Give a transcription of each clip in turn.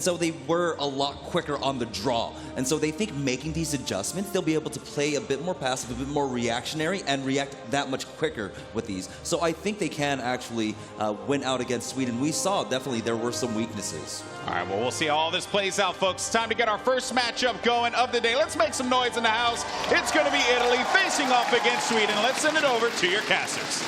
So they were a lot quicker on the draw. And so they think making these adjustments, they'll be able to play a bit more passive, a bit more reactionary, and react that much quicker with these. So I think they can actually win out against Sweden. We saw definitely there were some weaknesses. All right, well, we'll see how all this plays out, folks. It's time to get our first matchup going of the day. Let's make some noise in the house. It's going to be Italy facing off against Sweden. Let's send it over to your casters.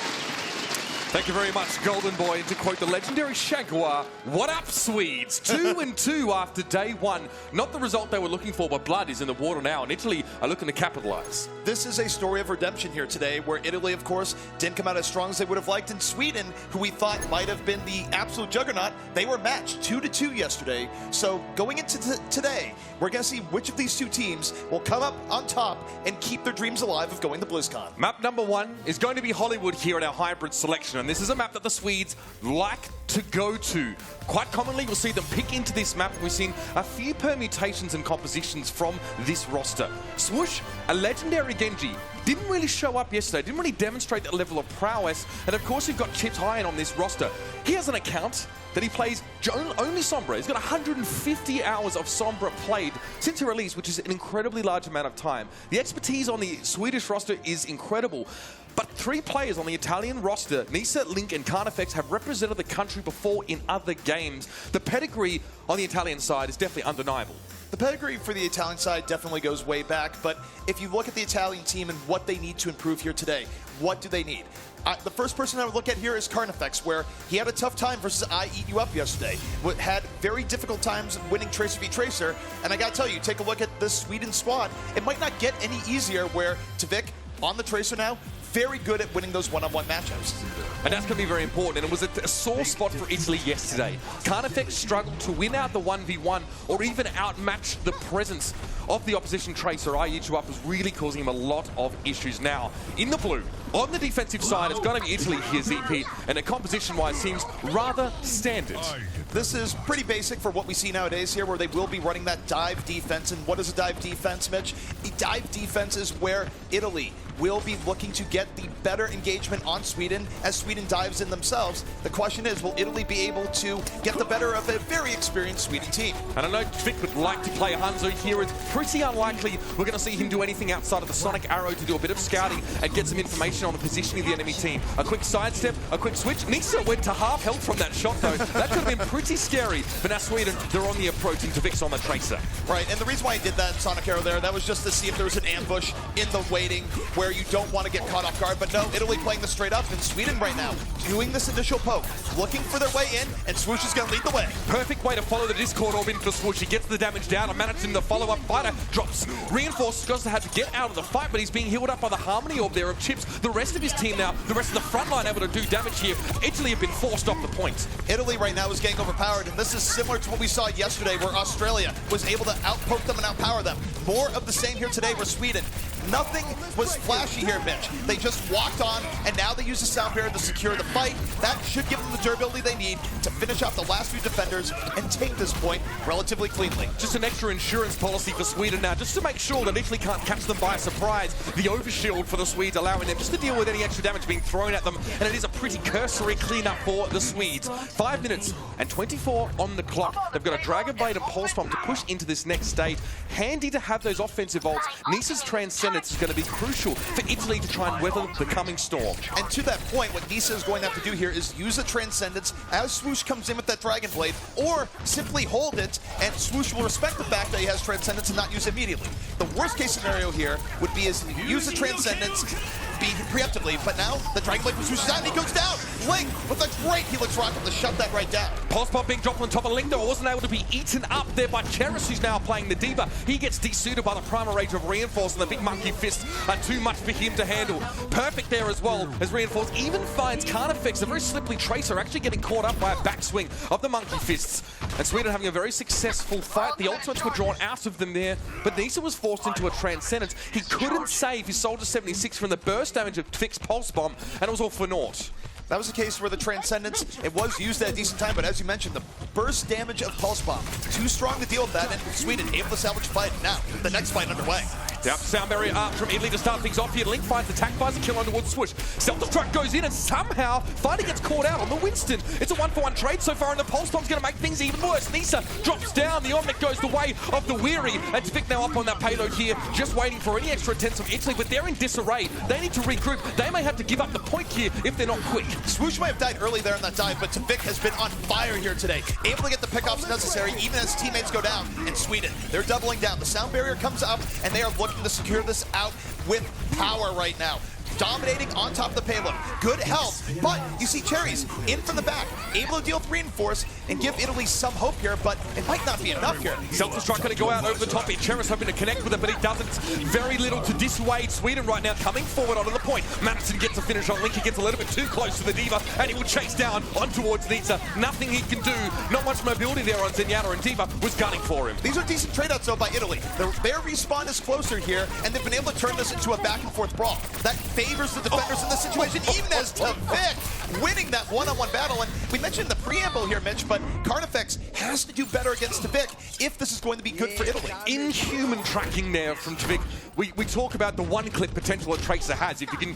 Thank you very much, Golden Boy. And to quote the legendary Jaguar, what up, Swedes? 2-2 after day one. Not the result they were looking for, but blood is in the water now, and Italy are looking to capitalize. This is a story of redemption here today, where Italy, of course, didn't come out as strong as they would have liked. And Sweden, who we thought might have been the absolute juggernaut, they were matched 2-2 yesterday. So going into today, we're going to see which of these two teams will come up on top and keep their dreams alive of going to BlizzCon. Map number one is going to be Hollywood here in our hybrid selection. And this is a map that the Swedes like to go to. Quite commonly, you'll see them pick into this map. We've seen a few permutations and compositions from this roster. Swoosh, a legendary Genji, didn't really show up yesterday, didn't really demonstrate that level of prowess. And of course, you've got Chips Iron on this roster. He has an account that he plays only Sombra. He's got 150 hours of Sombra played since he released, which is an incredibly large amount of time. The expertise on the Swedish roster is incredible. But 3 players on the Italian roster, Nisa, Link, and Carnifex, have represented the country before in other games. The pedigree on the Italian side is definitely undeniable. The pedigree for the Italian side definitely goes way back, but if you look at the Italian team and what they need to improve here today, what do they need? The first person I would look at here is Carnifex, where he had a tough time versus I Eat You Up yesterday. Had very difficult times winning Tracer v Tracer, and I gotta tell you, take a look at the Sweden squad. It might not get any easier, where Tvik on the Tracer now, very good at winning those one-on-one matchups. And that's going to be very important, and it was a sore spot for Italy yesterday. Carnifex struggled to win out the 1v1 or even outmatch the presence of the opposition Tracer. I Eat You Up was really causing him a lot of issues. Now, in the blue, on the defensive side, it's going to be Italy here, ZP, and the composition-wise seems rather standard. This is pretty basic for what we see nowadays here, where they will be running that dive defense. And what is a dive defense, Mitch? A dive defense is where Italy will be looking to get the better engagement on Sweden as Sweden dives in themselves. The question is, will Italy be able to get the better of a very experienced Sweden team? And I know Tvik would like to play Hanzo here. It's pretty unlikely we're going to see him do anything outside of the Sonic Arrow to do a bit of scouting and get some information on the positioning of the enemy team. A quick sidestep, a quick switch. Nisa went to half health from that shot, though. That could have been pretty scary. But now Sweden, they're on the approach, and Tvik's on the Tracer. Right, and the reason why I did that Sonic Arrow there, that was just to see if there was an ambush in the waiting where you don't want to get caught off guard. But no, Italy playing this straight up, and Sweden right now doing this initial poke, looking for their way in, and Swoosh is going to lead the way. Perfect way to follow the Discord orb in for Swoosh. He gets the damage down and manages him to follow up. Fighter drops. Reinforced because they had to get out of the fight, but he's being healed up by the Harmony Orb there of Chips. The rest of his team now, the rest of the front line able to do damage here. Italy have been forced off the point. Italy right now is getting overpowered, and this is similar to what we saw yesterday, where Australia was able to outpoke them and outpower them. More of the same here today with Sweden. Nothing was flashy here, Mitch. They just walked on, and now they use the sound barrier to secure the fight. That should give them the durability they need to finish off the last few defenders and take this point relatively cleanly. Just an extra insurance policy for Sweden now, just to make sure that Italy can't catch them by surprise. The overshield for the Swedes, allowing them just to deal with any extra damage being thrown at them, and it is a pretty cursory cleanup for the Swedes. 5 minutes and 24 on the clock. They've got a Dragon Blade and Pulse Bomb to push into this next stage. Handy to have those offensive ults. Nisa's Transcendence is going to be crucial for Italy to try and weather the coming storm. And to that point, what Nisa is going to have to do here is use the Transcendence as Swoosh comes in with that Dragon Blade, or simply hold it, and Swoosh will respect the fact that he has Transcendence and not use it immediately. The worst case scenario here would be is use the Transcendence preemptively, but now the Dragon Blade from Swoosh's out and he goes down. Link with a great Helix Rocket to shut that right down. Pulse Bomb being dropped on top of Link, though, wasn't able to be eaten up there by Cheris, who's now playing the Diva. He gets desuited by the Primal Rage of Reinforce, and the big Monkey Fists are too much for him to handle. Perfect there as well, as Reinforce even finds Carnifex, a very slippery Tracer, actually getting caught up by a backswing of the Monkey Fists. And Sweden having a very successful fight. The ultimates were drawn out of them there, but Nisa was forced into a Transcendence. He couldn't save his Soldier 76 from the burst damage of Tvik's Pulse Bomb, and it was all for naught. That was a case where the Transcendence, it was used at a decent time, but as you mentioned, the burst damage of Pulse Bomb, too strong to deal with that, and Sweden able to salvage the fight. Now, the next fight underway. Yep, sound barrier up from Italy to start things off here. Link finds attack, fires a kill on towards Swoosh. Self-destruct goes in and somehow Fighter gets caught out on the Winston. It's a 1-for-1 trade so far and the Pulse Bomb's going to make things even worse. Nisa drops down, the Omnic goes the way of the Weary. And Tvik now up on that payload here, just waiting for any extra attempts from Italy, but they're in disarray. They need to regroup. They may have to give up the point here if they're not quick. Swoosh might have died early there in that dive, but Tvik has been on fire here today. Able to get the pickoffs necessary even as teammates go down. And Sweden, they're doubling down. The sound barrier comes up and they are looking to secure this out with power right now. Dominating on top of the payload. Good health, but you see Cherries in from the back, able to deal with reinforce and give Italy some hope here, but it might not be enough here. Self-destruct going to go out over the top here. Cherries hoping to connect with it, but he doesn't. Very little to dissuade Sweden right now, coming forward onto the point. Madison gets a finish on Link. He gets a little bit too close to the Diva, and he will chase down on towards Nisa. Nothing he can do. Not much mobility there on Zenyatta, and Diva was gunning for him. These are decent trade-outs, though, by Italy. Their respawn is closer here, and they've been able to turn this into a back-and-forth brawl. That favors the defenders in this situation, even as Tvik winning that one-on-one battle. And we mentioned the preamble here, Mitch, but Carnifex has to do better against Tvik if this is going to be good for Italy. Inhuman tracking there from Tvik. We talk about the one-click potential a Tracer has. If you can,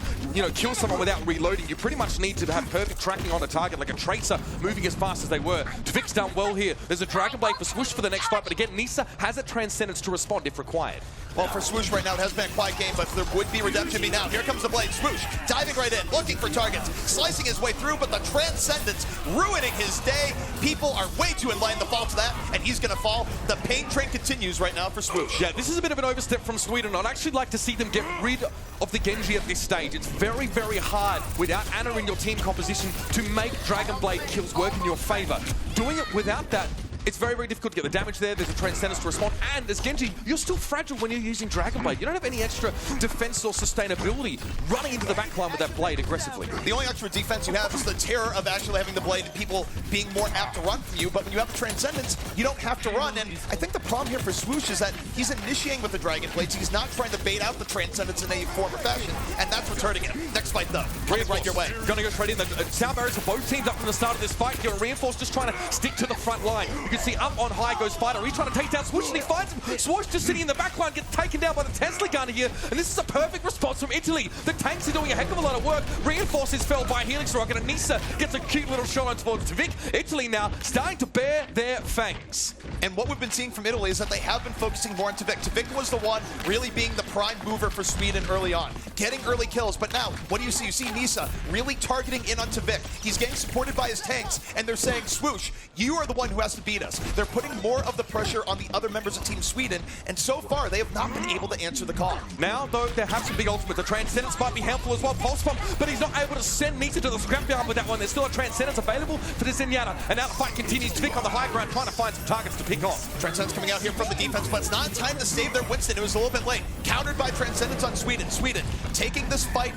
kill someone without reloading, you pretty much need to have perfect tracking on a target, like a Tracer moving as fast as they were. Tvik's done well here. There's a Dragon Blade for Swoosh for the next fight, but again, Nisa has a Transcendence to respond if required. Well, for Swoosh right now, it has been a quiet game, but there would be redemption now. Here comes the blade. Swoosh diving right in, looking for targets, slicing his way through, but the Transcendence ruining his day. People are way too in line to fall to that, and he's going to fall. The pain train continues right now for Swoosh. Yeah, this is a bit of an overstep from Sweden. I'd actually like to see them get rid of the Genji at this stage. It's very, very hard without Ana in your team composition to make Dragon Blade kills work in your favor. Doing it without that, it's very, very difficult to get the damage there. There's a Transcendence to respond. And as Genji, you're still fragile when you're using Dragon Blade. You don't have any extra defense or sustainability running into the backline with that blade aggressively. The only extra defense you have is the terror of actually having the blade and people being more apt to run from you. But when you have the Transcendence, you don't have to run. And I think the problem here for Swoosh is that he's initiating with the Dragon Blades. He's not trying to bait out the Transcendence in a form or fashion. And that's what's hurting him. Next fight, though. Right your way. Gonna go straight in. The sound barriers for both teams up from the start of this fight here. Reinforce just trying to stick to the front line. You can see up on high goes Fighter. He's trying to take down Swoosh and he finds him. Swoosh just sitting in the backline, gets taken down by the Tesla gunner here. And this is a perfect response from Italy. The tanks are doing a heck of a lot of work. Reinforce is felled by Helix Rocket and Nisa gets a cute little shot on towards Tvik. Italy now starting to bear their fangs. And what we've been seeing from Italy is that they have been focusing more on Tvik. Tvik was the one really being the prime mover for Sweden early on, getting early kills. But now, what do you see? You see Nisa really targeting in on Tvik. He's getting supported by his tanks, and they're saying, Swoosh, you are the one who has to beat us. They're putting more of the pressure on the other members of Team Sweden, and so far, they have not been able to answer the call. Now, though, they have some big ultimate. The Transcendence might be helpful as well. Pulse Bomb, but he's not able to send Nisa to the scrapyard with that one. There's still a Transcendence available for the Zenyatta, and now the fight continues. Tvik on the high ground, trying to find some targets to pick off. Transcendence coming out here from the defense, but it's not time to save their Winston. It was a little bit late. Countered by Transcendence on Sweden. Sweden taking this fight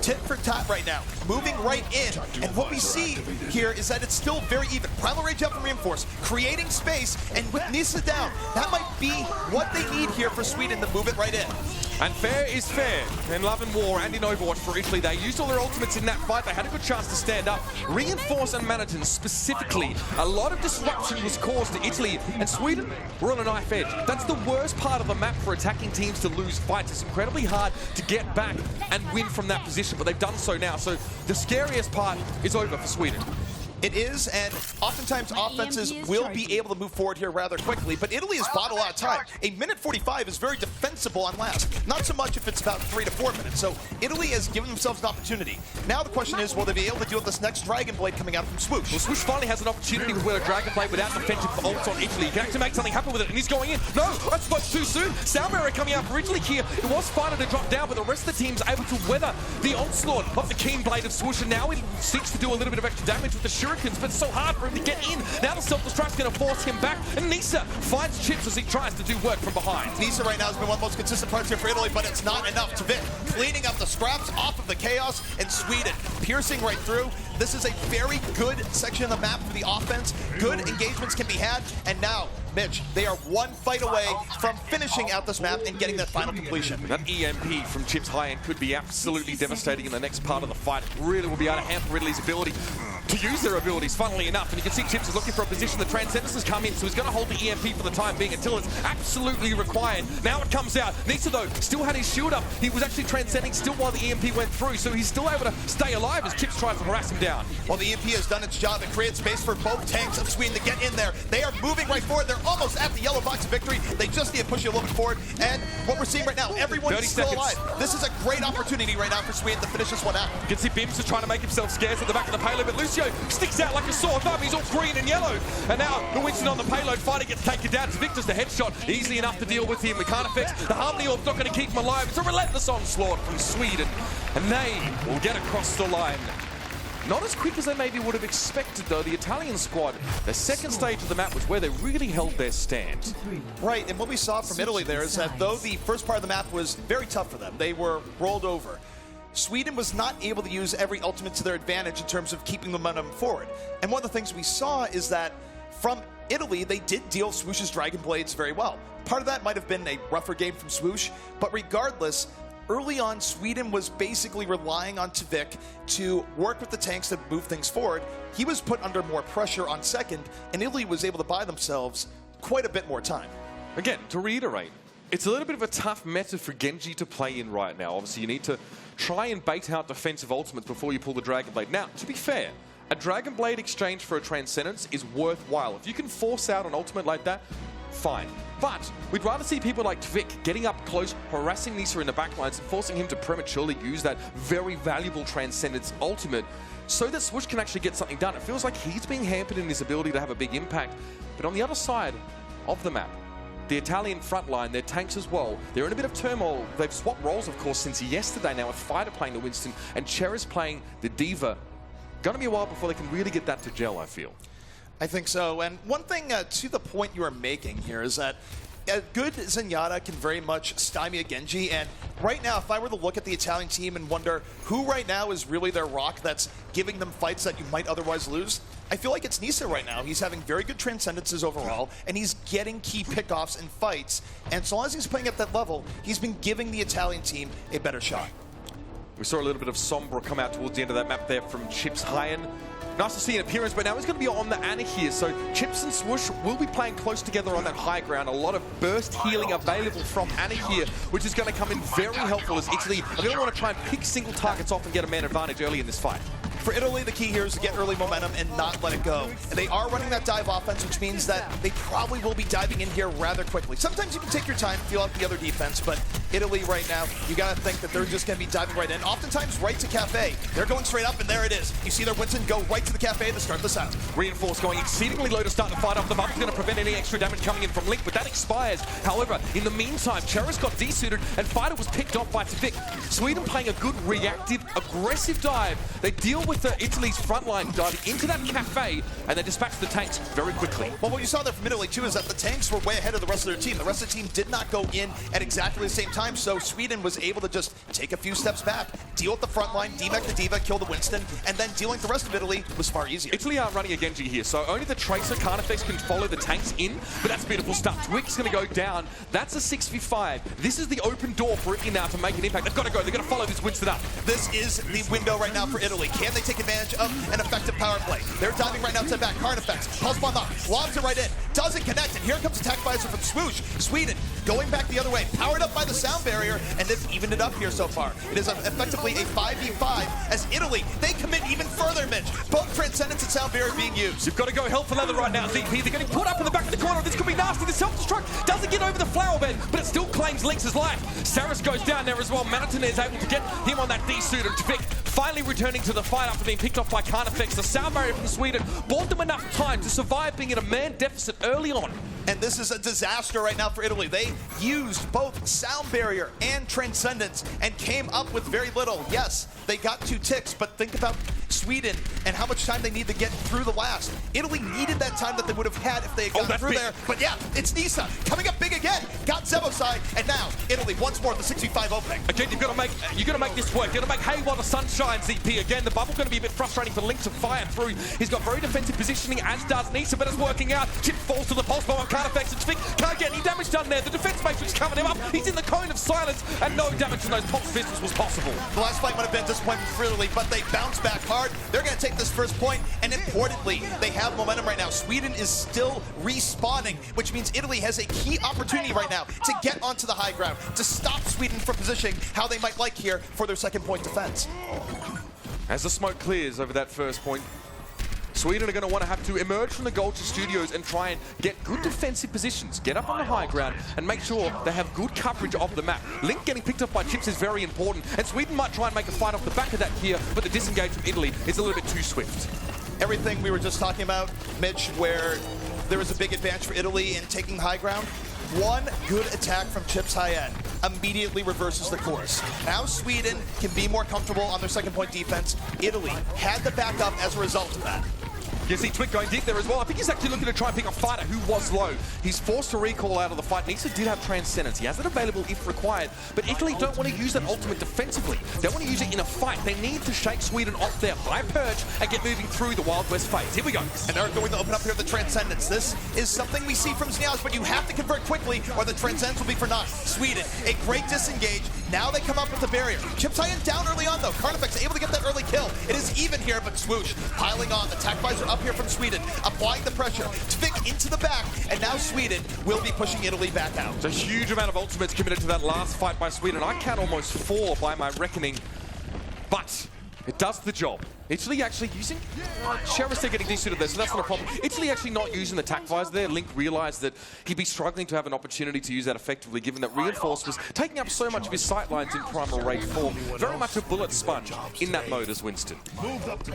tit for tat right now, moving right in. And what we see here is that it's still very even. Primal Rage up and Reinforce, creating space, and with Nisa down, that might be what they need here for Sweden to move it right in. And fair is fair in Love and War and in Overwatch for Italy. They used all their ultimates in that fight. They had a good chance to stand up. Reinforce and Manhattan specifically, a lot of disruption was caused to Italy, and Sweden were on a knife edge. That's the worst part of the map for attacking teams to lose fights. It's incredibly hard to get back and win from that position, but they've done so now. So the scariest part is over for Sweden. It is, and oftentimes offenses will be able to move forward here rather quickly, but Italy has bought a lot of time. A minute 45 is very defensible on last. Not so much if it's about 3 to 4 minutes, so Italy has given themselves an opportunity. Now the question is, will they be able to deal with this next Dragon Blade coming out from Swoosh? Well, Swoosh finally has an opportunity with a Dragon Blade without defensive ult on Italy. He can actually make something happen with it, and he's going in. No, that's much too soon. Sound barrier coming out for Italy here. It was Fighter to drop down, but the rest of the team's able to weather the onslaught of the keen blade of Swoosh, and now he seeks to do a little bit of extra damage with the shurikens, but it's so hard for him to get in. Now the self-destruct's going to force him back, and Nisa finds chips as he tries to do work from behind. Nisa right now has been one of the most consistent parts here for Italy, but it's not enough. Tvik cleaning up the scraps off of the chaos, and Sweden piercing right through. This is a very good section of the map for the offense. Good engagements can be had, and now, Mitch, they are one fight away from finishing out this map and getting that final completion. That EMP from Chips high end could be absolutely devastating in the next part of the fight. It really will be able to hamper Italy's ability to use their abilities, funnily enough. And you can see Chips is looking for a position. The Transcendence has come in, so he's going to hold the EMP for the time being until it's absolutely required. Now it comes out. Nisa, though, still had his shield up. He was actually transcending still while the EMP went through, so he's still able to stay alive as Chips tries to harass him down. Well, the EMP has done its job. It creates space for both tanks of Sweden to get in there. They are moving right forward. They're almost at the yellow box of victory. They just need to push you a little bit forward. And what we're seeing right now, everyone is still alive. This is a great opportunity right now for Sweden to finish this one out. You can see Bims is trying to make himself scarce at the back of the payload, but Lucio sticks out like a sore thumb. He's all green and yellow. And now the Winston on the payload. Fighter gets taken down. Victor's the headshot. Easy enough to deal with him. We can't affect the Harmony Orb's not going to keep him alive. It's a relentless onslaught from Sweden. And they will get across the line. Not as quick as they maybe would have expected, though. The Italian squad, the second stage of the map was where they really held their stand. Right, and what we saw from Italy there is that though the first part of the map was very tough for them, they were rolled over. Sweden was not able to use every ultimate to their advantage in terms of keeping the momentum forward. And one of the things we saw is that from Italy, they did deal Swoosh's Dragon Blades very well. Part of that might have been a rougher game from Swoosh, but regardless, early on, Sweden was basically relying on Tvik to work with the tanks to move things forward. He was put under more pressure on second, and Italy was able to buy themselves quite a bit more time. Again, to reiterate, it's a little bit of a tough meta for Genji to play in right now. Obviously, you need to try and bait out defensive ultimates before you pull the Dragon Blade. Now, to be fair, a Dragon Blade exchange for a Transcendence is worthwhile. If you can force out an ultimate like that, fine. But we'd rather see people like Tvik getting up close, harassing Nisa in the backlines, and forcing him to prematurely use that very valuable Transcendence ultimate so that Swoosh can actually get something done. It feels like he's being hampered in his ability to have a big impact. But on the other side of the map, the Italian front line, their tanks as well, they're in a bit of turmoil. They've swapped roles, of course, since yesterday now, with Fighter playing the Winston and Cherish playing the Diva. Gonna be a while before they can really get that to gel, I feel. I think so. And one thing to the point you are making here is that a good Zenyatta can very much stymie a Genji. And right now, if I were to look at the Italian team and wonder who right now is really their rock that's giving them fights that you might otherwise lose, I feel like it's Nisa right now. He's having very good transcendences overall, and he's getting key pickoffs in fights. And so long as he's playing at that level, he's been giving the Italian team a better shot. We saw a little bit of Sombra come out towards the end of that map there from Chips Hyen. Nice to see an appearance, but now he's going to be on the Ana here. So Chips and Swoosh will be playing close together on that high ground. A lot of burst healing available from Ana here, which is going to come in very helpful as Italy are going to want to try and pick single targets off and get a man advantage early in this fight. For Italy, the key here is to get early momentum and not let it go. And they are running that dive offense, which means that they probably will be diving in here rather quickly. Sometimes you can take your time, feel out the other defense, but Italy right now, you got to think that they're just going to be diving right in. Oftentimes right to Cafe. They're going straight up, and there it is. You see their Winston go right to the Cafe to start this out. Reinforce going exceedingly low to start the fight off. The buff is going to prevent any extra damage coming in from Link, but that expires. However, in the meantime, Cherish got desuited, and Fighter was picked off by Tvik. Sweden playing a good reactive, aggressive dive. They deal with Italy's frontline diving into that Cafe, and they dispatch the tanks very quickly. Well, what you saw there from Italy, too, is that the tanks were way ahead of the rest of their team. The rest of the team did not go in at exactly the same time, so Sweden was able to just take a few steps back, deal with the front line, demek the Diva, kill the Winston, and then dealing with the rest of Italy was far easier. Italy aren't running a Genji here, so only the Tracer Carnifex can follow the tanks in, but that's beautiful stuff. Twig's going to go down. That's a 6v5. This is the open door for Italy now to make an impact. They've got to go. They're going to follow this Winston up. This is the window right now for Italy. Can they take advantage of an effective power play? They're diving right now to the back. Carnifex, Pulse Bomb up, lobs it right in, doesn't connect, and here comes Attack Visor from Swoosh. Sweden going back the other way, powered up by the sound barrier, and they've evened it up here so far. It is effectively a 5v5 as Italy, they commit even further, Mitch. Both Transcendence and sound barrier being used. You've got to go hell for leather right now, ZP. They're getting put up in the back of the corner. This could be nasty. The self-destruct doesn't get over the flower bed, but it still claims Lynx's life. Saris goes down there as well. Manaton is able to get him on that D-suit, and Tvik finally returning to the fight after being picked off by Carnifex. The sound barrier from Sweden bought them enough time to survive being in a man deficit early on. And this is a disaster right now for Italy. They used both sound barrier and Transcendence and came up with very little. Yes, they got 2 ticks, but think about Sweden and how much time they need to get through the last. Italy needed that time that they would have had if they had gotten through there. But yeah, it's Nisa coming up big again. Got Zebosai, and now Italy once more at the 65 opening. Again, you've got to make this work. You've got to make hay while the sun shines, ZP. Again, the bubble going to be a bit frustrating for Link to fire through. He's got very defensive positioning, as does Nisa, but it's working out. Chip falls to the pulse bomb on Carnifex, and Tvik can't get any damage done there? The defense matrix covered him up. He's in the cone of silence, and no damage from those pulse pistols was possible. The last fight might have been disappointing for Italy, but they bounce back hard. They're going to take this first point, and importantly, they have momentum right now. Sweden is still respawning, which means Italy has a key opportunity right now to get onto the high ground, to stop Sweden from positioning how they might like here for their second point defense. As the smoke clears over that first point, Sweden are going to want to have to emerge from the Golden Studios and try and get good defensive positions, get up on the high ground, and make sure they have good coverage of the map. Link getting picked up by Chips is very important, and Sweden might try and make a fight off the back of that here, but the disengage from Italy is a little bit too swift. Everything we were just talking about, Mitch, where there was a big advantage for Italy in taking high ground, one good attack from Chips high end immediately reverses the course. Now Sweden can be more comfortable on their second point defense. Italy had the backup as a result of that. You see Twig going deep there as well. I think he's actually looking to try and pick a fighter who was low. He's forced to recall out of the fight. Nisa did have Transcendence. He has it available if required. But Italy don't want to use that ultimate defensively. They want to use it in a fight. They need to shake Sweden off their high perch and get moving through the Wild West phase. Here we go. And they're going to open up here the Transcendence. This is something we see from Zniaz, but you have to convert quickly or the Transcendence will be for naught. Sweden, a great disengage. Now they come up with the barrier. Chips high end down early on though. Carnifex able to get that early kill. It is even here, but swoosh, piling on. The attack visor up here from Sweden, applying the pressure. Tvik into the back, and now Sweden will be pushing Italy back out. It's a huge amount of ultimates committed to that last fight by Sweden. I count almost 4 by my reckoning, but it does the job. Italy actually using... Cheris, they're getting desuited there, so that's not a problem. Italy actually not using the attack visor there. Link realized that he'd be struggling to have an opportunity to use that effectively, given that Reinforce was taking up so much of his sight lines in Primal Raid 4. Very much a bullet sponge in that mode as Winston.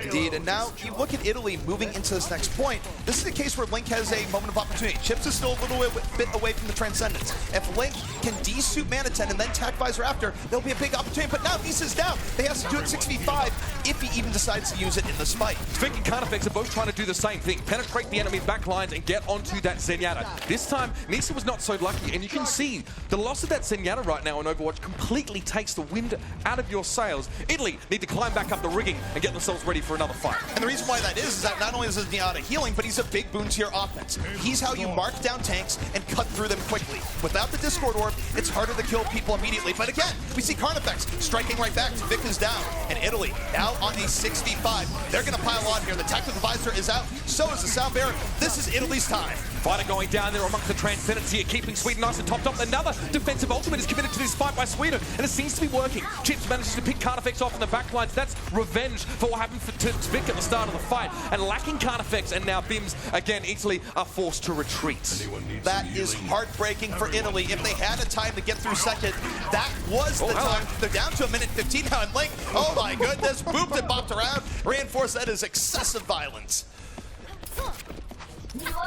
Indeed, and now you look at Italy moving into this next point. This is a case where Link has a moment of opportunity. Chips is still a little bit away from the Transcendence. If Link can desuit Manitin and then attack visor after, there'll be a big opportunity. But now Nisa's down. They have to do it 6v5 if he even decides to use it in the spike. Tvik and Carnifex are both trying to do the same thing, penetrate the enemy backlines and get onto that Zenyatta. This time, Nisa was not so lucky, and you can see the loss of that Zenyatta right now in Overwatch completely takes the wind out of your sails. Italy need to climb back up the rigging and get themselves ready for another fight. And the reason why that is that not only is Zenyatta healing, but he's a big boon to your offense. He's how you mark down tanks and cut through them quickly. Without the Discord Orb, it's harder to kill people immediately. But again, we see Carnifex striking right back. Tvik is down, and Italy now on the 6v5. They're going to pile on here. The tactical visor is out. So is the sound barrier. This is Italy's time. Fighter going down there amongst the Transcendence here, keeping Sweden nice and topped up. Another defensive ultimate is committed to this fight by Sweden, and it seems to be working. Chips manages to pick Carnifex off in the backlines. That's revenge for what happened to Tvik at the start of the fight. And lacking Carnifex and now Bims, again, Italy are forced to retreat. That is heartbreaking for Italy. If they had a time to get through second, that was the time. They're down to 1:15 now, and Link, oh my goodness, booped and bopped around. Reinforce, that is excessive violence.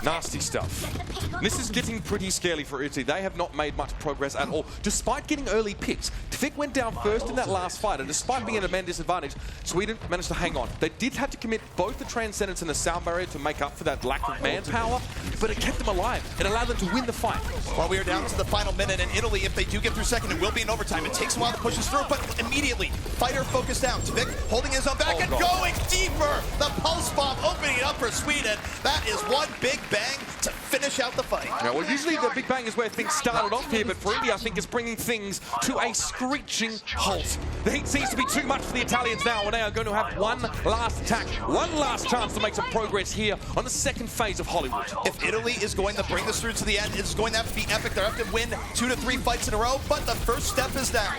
Nasty stuff. This is getting pretty scary for Italy. They have not made much progress at all. Despite getting early picks, Tvik went down first in that last fight, and despite being at a man disadvantage, Sweden managed to hang on. They did have to commit both the Transcendence and the Sound Barrier to make up for that lack of manpower, but it kept them alive. It allowed them to win the fight. Well, we are down to the final minute, and Italy, if they do get through second, it will be in overtime. It takes a while to push us through, but immediately, fighter focused down. Tvik holding his own back and going deeper. The pulse bomb opening it up for Sweden. That is one big bang to finish out the fight. Yeah, well, usually the big bang is where things started off here, but for India, I think it's bringing things to a screeching halt. The heat seems to be too much for the Italians now, and they are going to have one last attack, one last chance to make some progress here on the second phase of Hollywood. If Italy is going to bring this through to the end, it's going to have to be epic. They have to win 2 to 3 fights in a row, but the first step is down.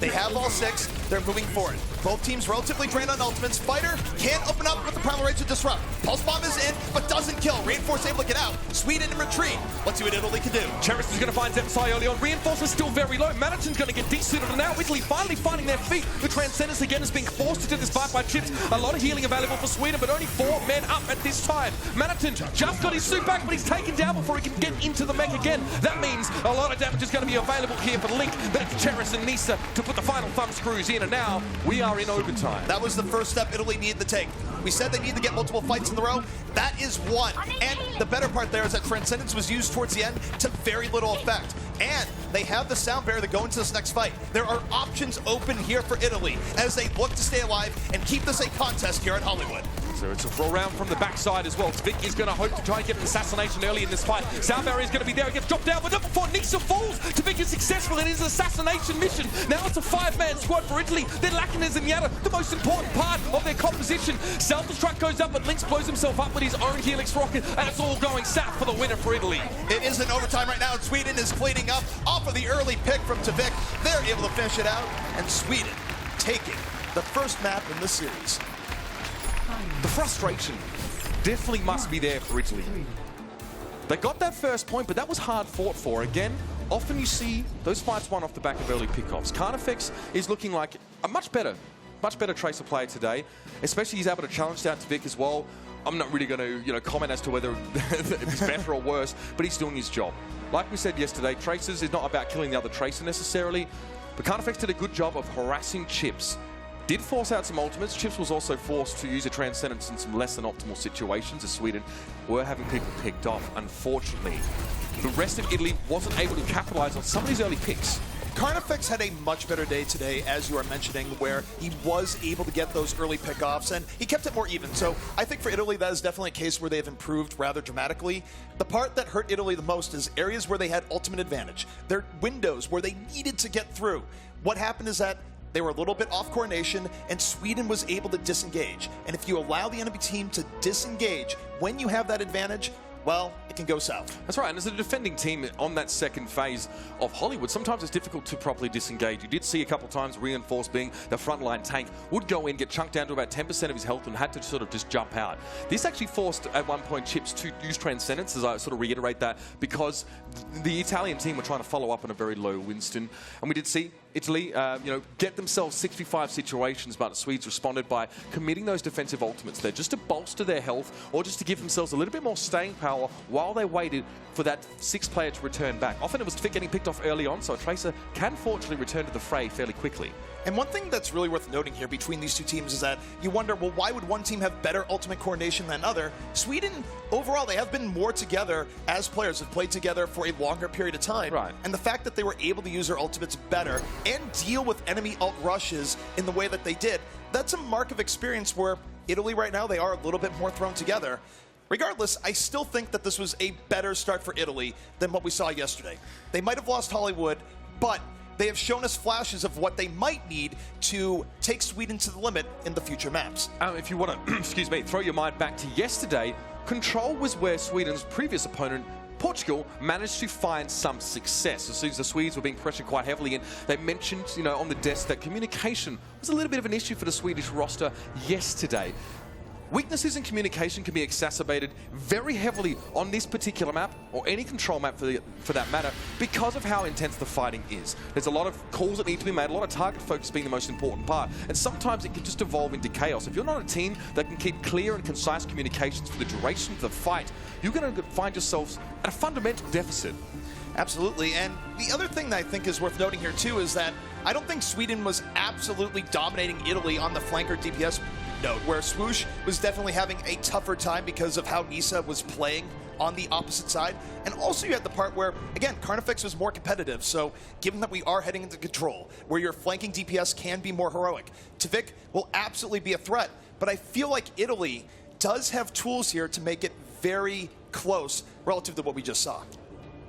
They have all 6. They're moving forward. Both teams relatively trained on ultimates. Fighter can't open up with the Primal Rage to disrupt. Pulse Bomb is in, but doesn't kill. Reinforce able to get out. Sweden in retreat. Let's see what Italy can do. Cheris is going to find Zepsai early on. Reinforce is still very low. Manitin's going to get desuited, and now Italy finally finding their feet. The Transcendence again is being forced into this fight by Chips. A lot of healing available for Sweden, but only 4 men up at this time. Manitin just got his suit back, but he's taken down before he can get into the mech again. That means a lot of damage is going to be available here for Link, but it's Cheris and Nisa to put the final thumb screws in, and now we are in overtime. That was the first step Italy needed to take. We said they need to get multiple fights in the row. That is one. And the better part there is that Transcendence was used towards the end to very little effect. And they have the sound barrier to go into this next fight. There are options open here for Italy as they look to stay alive and keep this a contest here in Hollywood. So it's a throw around from the backside as well. Vic is going to hope to try and get an assassination early in this fight. Sound barrier is going to be there. He gets dropped down, but not before Nisa falls. Vic is successful in his assassination mission. Now it's a 5-man squad for Italy. They're lacking as Zenyatta, the most important part of their composition. Salva's truck goes up, but Lynx blows himself up with his own Helix rocket, and it's all going south for the winner for Italy. It is in overtime right now, and Sweden is cleaning up off of the early pick from Tvik. They're able to finish it out, and Sweden taking the first map in the series. The frustration definitely must be there for Italy. They got that first point, but that was hard fought for. Again, often you see those fights won off the back of early pickoffs. Carnifex is looking like a much better Tracer player today, especially he's able to challenge down to Vic as well. I'm not really going to comment as to whether it's better or worse, but he's doing his job. Like we said yesterday, Tracers is not about killing the other Tracer necessarily, but Carnifex did a good job of harassing Chips. Did force out some ultimates. Chips was also forced to use a Transcendence in some less than optimal situations as Sweden were having people picked off, unfortunately. The rest of Italy wasn't able to capitalize on some of these early picks. Carnifex had a much better day today, as you are mentioning, where he was able to get those early pickoffs, and he kept it more even. So I think for Italy, that is definitely a case where they've improved rather dramatically. The part that hurt Italy the most is areas where they had ultimate advantage. Their windows where they needed to get through. What happened is that they were a little bit off coordination, and Sweden was able to disengage. And if you allow the enemy team to disengage when you have that advantage, well, it can go south. That's right, and as a defending team on that second phase of Hollywood, sometimes it's difficult to properly disengage. You did see a couple of times Reinforced being the frontline tank, would go in, get chunked down to about 10% of his health and had to sort of just jump out. This actually forced, at one point, Chips to use Transcendence, as I sort of reiterate that, because the Italian team were trying to follow up on a very low Winston. And we did see Italy, get themselves 65 situations, but the Swedes responded by committing those defensive ultimates there just to bolster their health or just to give themselves a little bit more staying power while they waited for that 6th player to return back. Often it was Tvik getting picked off early on, so a Tracer can fortunately return to the fray fairly quickly. And one thing that's really worth noting here between these two teams is that you wonder, well, why would one team have better ultimate coordination than other? Sweden, overall, they have been more together as players, have played together for a longer period of time. Right. And the fact that they were able to use their ultimates better and deal with enemy ult rushes in the way that they did, that's a mark of experience where Italy right now, they are a little bit more thrown together. Regardless, I still think that this was a better start for Italy than what we saw yesterday. They might have lost Hollywood, but they have shown us flashes of what they might need to take Sweden to the limit in the future maps. If you want to, excuse me, throw your mind back to yesterday, Control was where Sweden's previous opponent, Portugal, managed to find some success. As soon as the Swedes were being pressured quite heavily in, they mentioned, on the desk that communication was a little bit of an issue for the Swedish roster yesterday. Weaknesses in communication can be exacerbated very heavily on this particular map, or any Control map for that matter, because of how intense the fighting is. There's a lot of calls that need to be made, a lot of target focus being the most important part, and sometimes it can just evolve into chaos. If you're not a team that can keep clear and concise communications for the duration of the fight, you're going to find yourselves at a fundamental deficit. Absolutely, and the other thing that I think is worth noting here too is that I don't think Sweden was absolutely dominating Italy on the flanker DPS note, where Swoosh was definitely having a tougher time because of how Nisa was playing on the opposite side. And also you had the part where, again, Carnifex was more competitive, so given that we are heading into Control, where your flanking DPS can be more heroic, Tvik will absolutely be a threat, but I feel like Italy does have tools here to make it very close relative to what we just saw.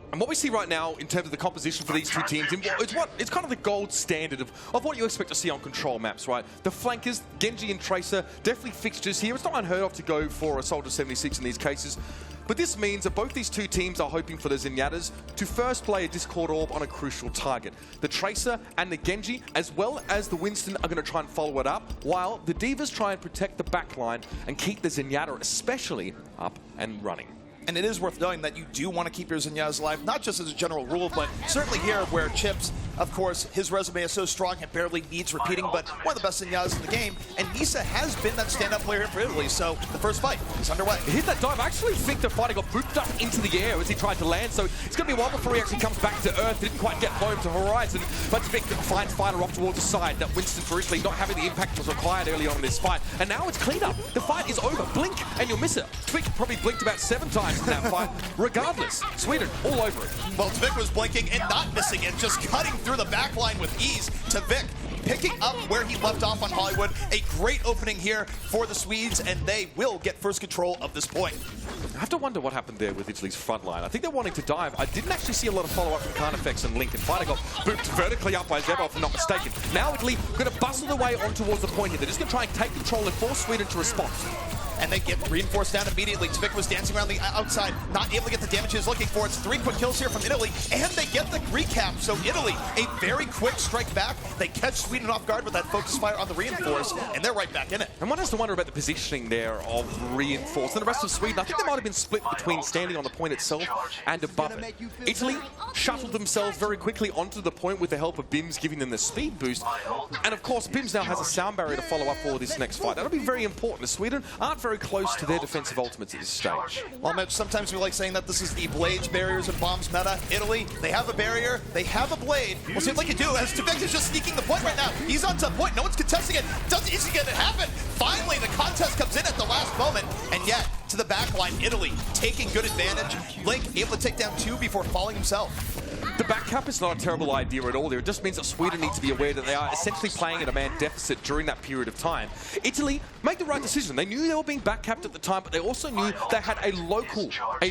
And what we see right now in terms of the composition for these two teams, it's kind of the gold standard of what you expect to see on Control maps, right? The flankers, Genji and Tracer, definitely fixtures here. It's not unheard of to go for a Soldier 76 in these cases. But this means that both these two teams are hoping for the Zenyatas to first play a Discord Orb on a crucial target. The Tracer and the Genji, as well as the Winston, are going to try and follow it up, while the Divas try and protect the backline and keep the Zenyatta especially up and running. And it is worth knowing that you do want to keep your Zenyatas alive, not just as a general rule, but certainly here where Chips, of course, his resume is so strong it barely needs repeating, but one of the best Zenyatas in the game. And Nisa has been that stand-up player for Italy, so the first fight is underway. He hit that dive. I actually think the fighter got booped up into the air as he tried to land, so it's going to be a while before he actually comes back to Earth. Didn't quite get home to Horizon, but Tvik finds fighter off towards the side. That Winston for Italy not having the impact was required early on in this fight. And now it's cleaned up. The fight is over. Blink and you'll miss it. Tvik probably blinked about 7 times in that fight. Regardless, Sweden all over it. Well, Tvik was blinking and not missing it, just cutting through the back line with ease. Tvik picking up where he left off on Hollywood. A great opening here for the Swedes, and they will get first control of this point. I have to wonder what happened there with Italy's front line. I think they're wanting to dive. I didn't actually see a lot of follow-up from Carnifex and Link, and Fighter got booped vertically up by Zebov, if I'm not mistaken. Now Italy going to bustle their way on towards the point here. They're just going to try and take control and force Sweden to respond. And they get reinforced down immediately. Tvik was dancing around the outside, not able to get the damage he was looking for. It's 3 quick kills here from Italy, and they get the recap. So Italy, a very quick strike back. They catch Sweden off guard with that focus fire on the reinforce, and they're right back in it. And one has to wonder about the positioning there of reinforce. And the rest of Sweden, I think they might have been split between standing on the point itself and above it. Italy shuttled themselves very quickly onto the point with the help of Bims giving them the speed boost. And of course, Bims now has a sound barrier to follow up for this next fight. That'll be very important, as Sweden aren't very close to their defensive ultimates at this stage. Well, Mitch, sometimes we like saying that this is the blades, barriers, and bombs meta. Italy, they have a barrier, they have a blade. We'll see what they can do, as Tvik is just sneaking the point right now. He's on top point, no one's contesting it. Isn't going to happen. Finally, the contest comes in at the last moment, and yet, to the back line, Italy taking good advantage. Link able to take down 2 before falling himself. The back cap is not a terrible idea at all there. It just means that Sweden need to be aware that they are essentially playing at a man deficit during that period of time. Italy made the right decision. They knew they were being back capped at the time, but they also knew they had a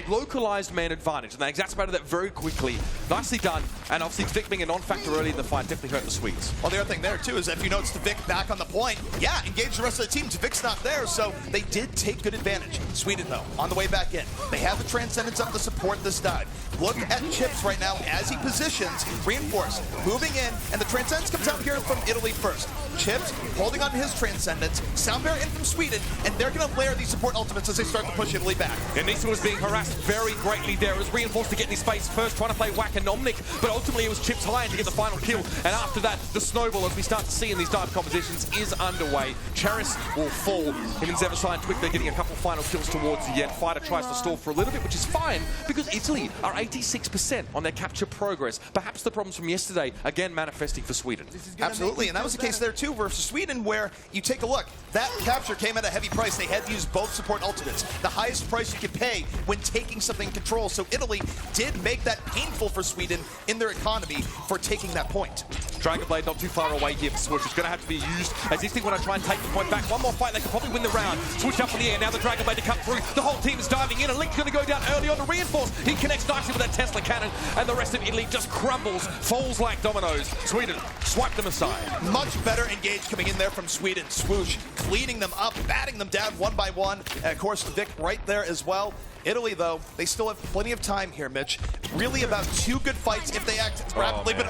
localized man advantage, and they exacerbated that very quickly. Nicely done, and obviously Tvik being a non-factor early in the fight definitely hurt the Swedes. Well, the other thing there, too, is if you notice Tvik back on the point, yeah, engage the rest of the team. Tvik's not there, so they did take good advantage. Sweden, though, on the way back in. They have the Transcendence up to support this dive. Look at Chips right now as he positions, reinforced, moving in, and the Transcendence comes out here from Italy first. Chips holding on to his Transcendence, Sound Bear in from Sweden, and they're going to layer these support ultimates as they start to push Italy back. And Nisa was being harassed very greatly there. It was reinforced to get in his space first, trying to play Whack and Omnic, but ultimately it was Chips high to get the final kill. And after that, the snowball, as we start to see in these dive compositions, is underway. Charis will fall. Him and Zeverside and Twig, they're getting a couple final kills towards the end. Fighter tries to stall for a little bit, which is fine, because Italy are 86% on their capture progress. Perhaps the problems from yesterday, again, manifesting for Sweden. Absolutely, and that was the case there too versus Sweden, where you take a look. That capture came at a heavy price. They had to use both support ultimates. The highest price you could pay when taking something in control. So Italy did make that painful for Sweden in their economy for taking that point. Dragon Blade not too far away here for Switch. It's going to have to be used as Italy want to try and take the point back. One more fight, they could probably win the round. Switch up in the air, now the Dragon Blade to come through. The whole team is diving in, and Link's going to go down early on to reinforce. He connects nicely with that Tesla cannon, and the rest of Italy just crumbles, falls like dominoes. Sweden swipe them aside. Much better engaged coming in there from Sweden. Swoosh cleaning them up, batting them down one by one. And of course, Tvik right there as well. Italy, though, they still have plenty of time here, Mitch. Really about 2 good fights if they act rapidly. But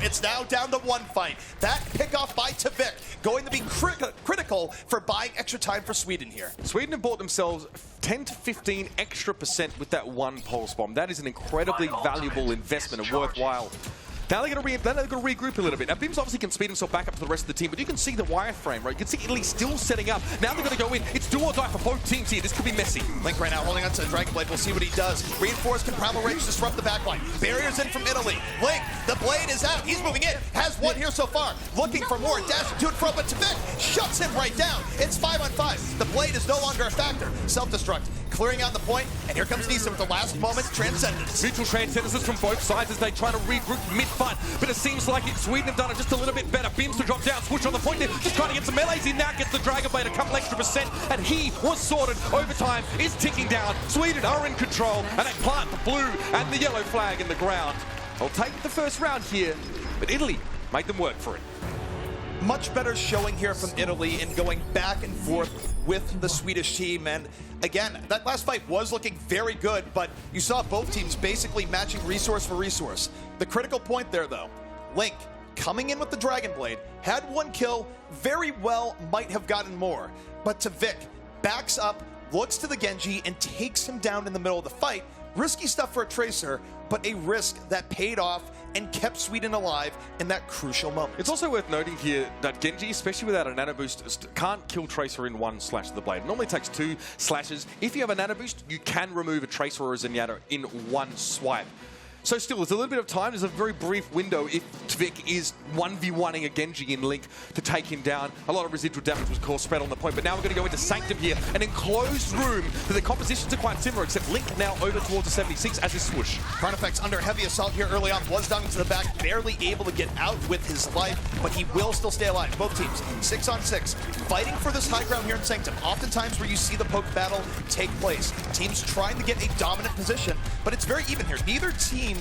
it's now down to 1 fight. That pickoff by Tvik going to be critical for buying extra time for Sweden here. Sweden have bought themselves 10 to 15 extra % with that 1 pulse bomb. That is an incredibly valuable investment and worthwhile. Now they're going to regroup a little bit. Now, Bims obviously can speed himself back up to the rest of the team, but you can see the wireframe, right? You can see Italy still setting up. Now they're going to go in. It's do or die for both teams here. This could be messy. Link right now holding on to the Dragon Blade. We'll see what he does. Reinforced can Primal Rage disrupt the backline. Barriers in from Italy. Link, the blade is out. He's moving in. Has 1 here so far. Looking for more. Dash to and fro, but Tvik shuts him right down. It's 5 on 5. The blade is no longer a factor. Self-destruct. Clearing out the point, and here comes Nisa with the last moment Transcendence. Mutual Transcendences from both sides as they try to regroup mid-fight, but it seems like Sweden have done it just a little bit better. Bims to drop down, Switch on the point there, just trying to get some melees in now, gets the Dragon Blade a couple extra %, and he was sorted. Overtime is ticking down. Sweden are in control, and they plant the blue and the yellow flag in the ground. They'll take the first round here, but Italy made them work for it. Much better showing here from Italy in going back and forth with the Swedish team. And again, that last fight was looking very good, but you saw both teams basically matching resource for resource. The critical point there, though, Link coming in with the Dragon Blade, had 1 kill, very well might have gotten more. But Tvik backs up, looks to the Genji, and takes him down in the middle of the fight. Risky stuff for a Tracer, but a risk that paid off and kept Sweden alive in that crucial moment. It's also worth noting here that Genji, especially without a nano boost, can't kill Tracer in 1 slash of the blade. It normally takes 2 slashes. If you have a nano boost, you can remove a Tracer or a Zenyatta in 1 swipe. So still, there's a little bit of time. There's a very brief window if Tvik is 1v1ing a Genji in Link to take him down. A lot of residual damage was, of course, spread on the point. But now we're going to go into Sanctum here, an enclosed room. The compositions are quite similar, except Link now over towards the 76 as is Swoosh. Carnifex under heavy assault here early on, was down into the back, barely able to get out with his life, but he will still stay alive. Both teams, 6 on 6, fighting for this high ground here in Sanctum. Oftentimes where you see the poke battle take place, teams trying to get a dominant position, but it's very even here. Neither team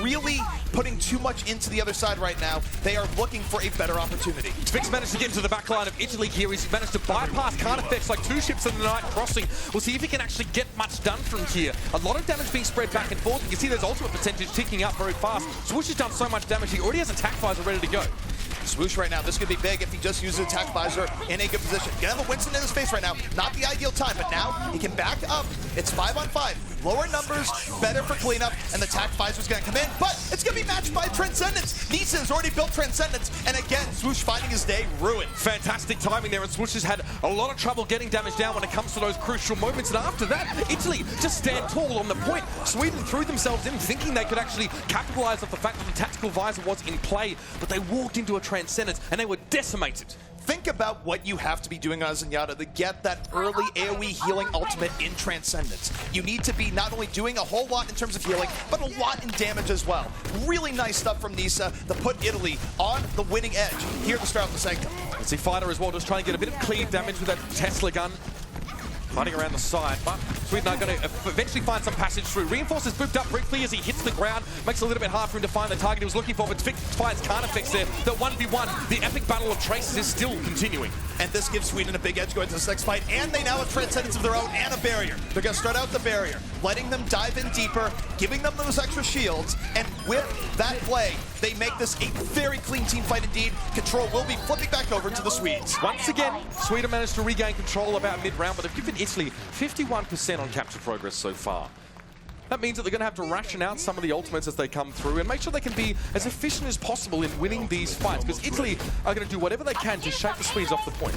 really putting too much into the other side right now. They are looking for a better opportunity. Tvik's managed to get into the back line of Italy here. He's managed to bypass Carnifex like 2 ships in the night crossing. We'll see if he can actually get much done from here. A lot of damage being spread back and forth. You can see there's ultimate percentage ticking up very fast. Swoosh has done so much damage, he already has attack visor ready to go. Swoosh right now, this could be big if he just uses attack visor in a good position. Gonna have a Winston in his face right now. Not the ideal time, but now he can back up. It's 5 on 5. Lower numbers, better for cleanup, and the attack visor's gonna come in, but it's gonna be matched by Transcendence. Nisa has already built Transcendence, and again, Swoosh finding his day ruined. Fantastic timing there, and Swoosh has had a lot of trouble getting damage down when it comes to those crucial moments, and after that, Italy just stand tall on the point. Sweden threw themselves in thinking they could actually capitalize off the fact that the tactical visor was in play, but they walked into a Transcendence, and they were decimated. Think about what you have to be doing on Zenyatta to get that early AoE healing ultimate in Transcendence. You need to be not only doing a whole lot in terms of healing, but a lot in damage as well. Really nice stuff from Nisa to put Italy on the winning edge here at the start of the Sanctum. Let's see Fighter as well, just trying to get a bit of cleave damage with that Tesla gun. Fighting around the side, but Sweden are going to eventually find some passage through. Reinforcers booped up briefly as he hits the ground. Makes it a little bit hard for him to find the target he was looking for, but Tvik finds Carnifex there. The 1v1, the epic battle of traces is still continuing. And this gives Sweden a big edge going into this next fight, and they now have Transcendence of their own and a barrier. They're going to start out the barrier, letting them dive in deeper, giving them those extra shields, and with that play, they make this a very clean team fight indeed. Control will be flipping back over to the Swedes. Once again, Sweden managed to regain control about mid-round, but they've given Italy 51% on capture progress so far. That means that they're going to have to ration out some of the ultimates as they come through and make sure they can be as efficient as possible in winning these fights, because Italy are going to do whatever they can to shake the Swedes off the point.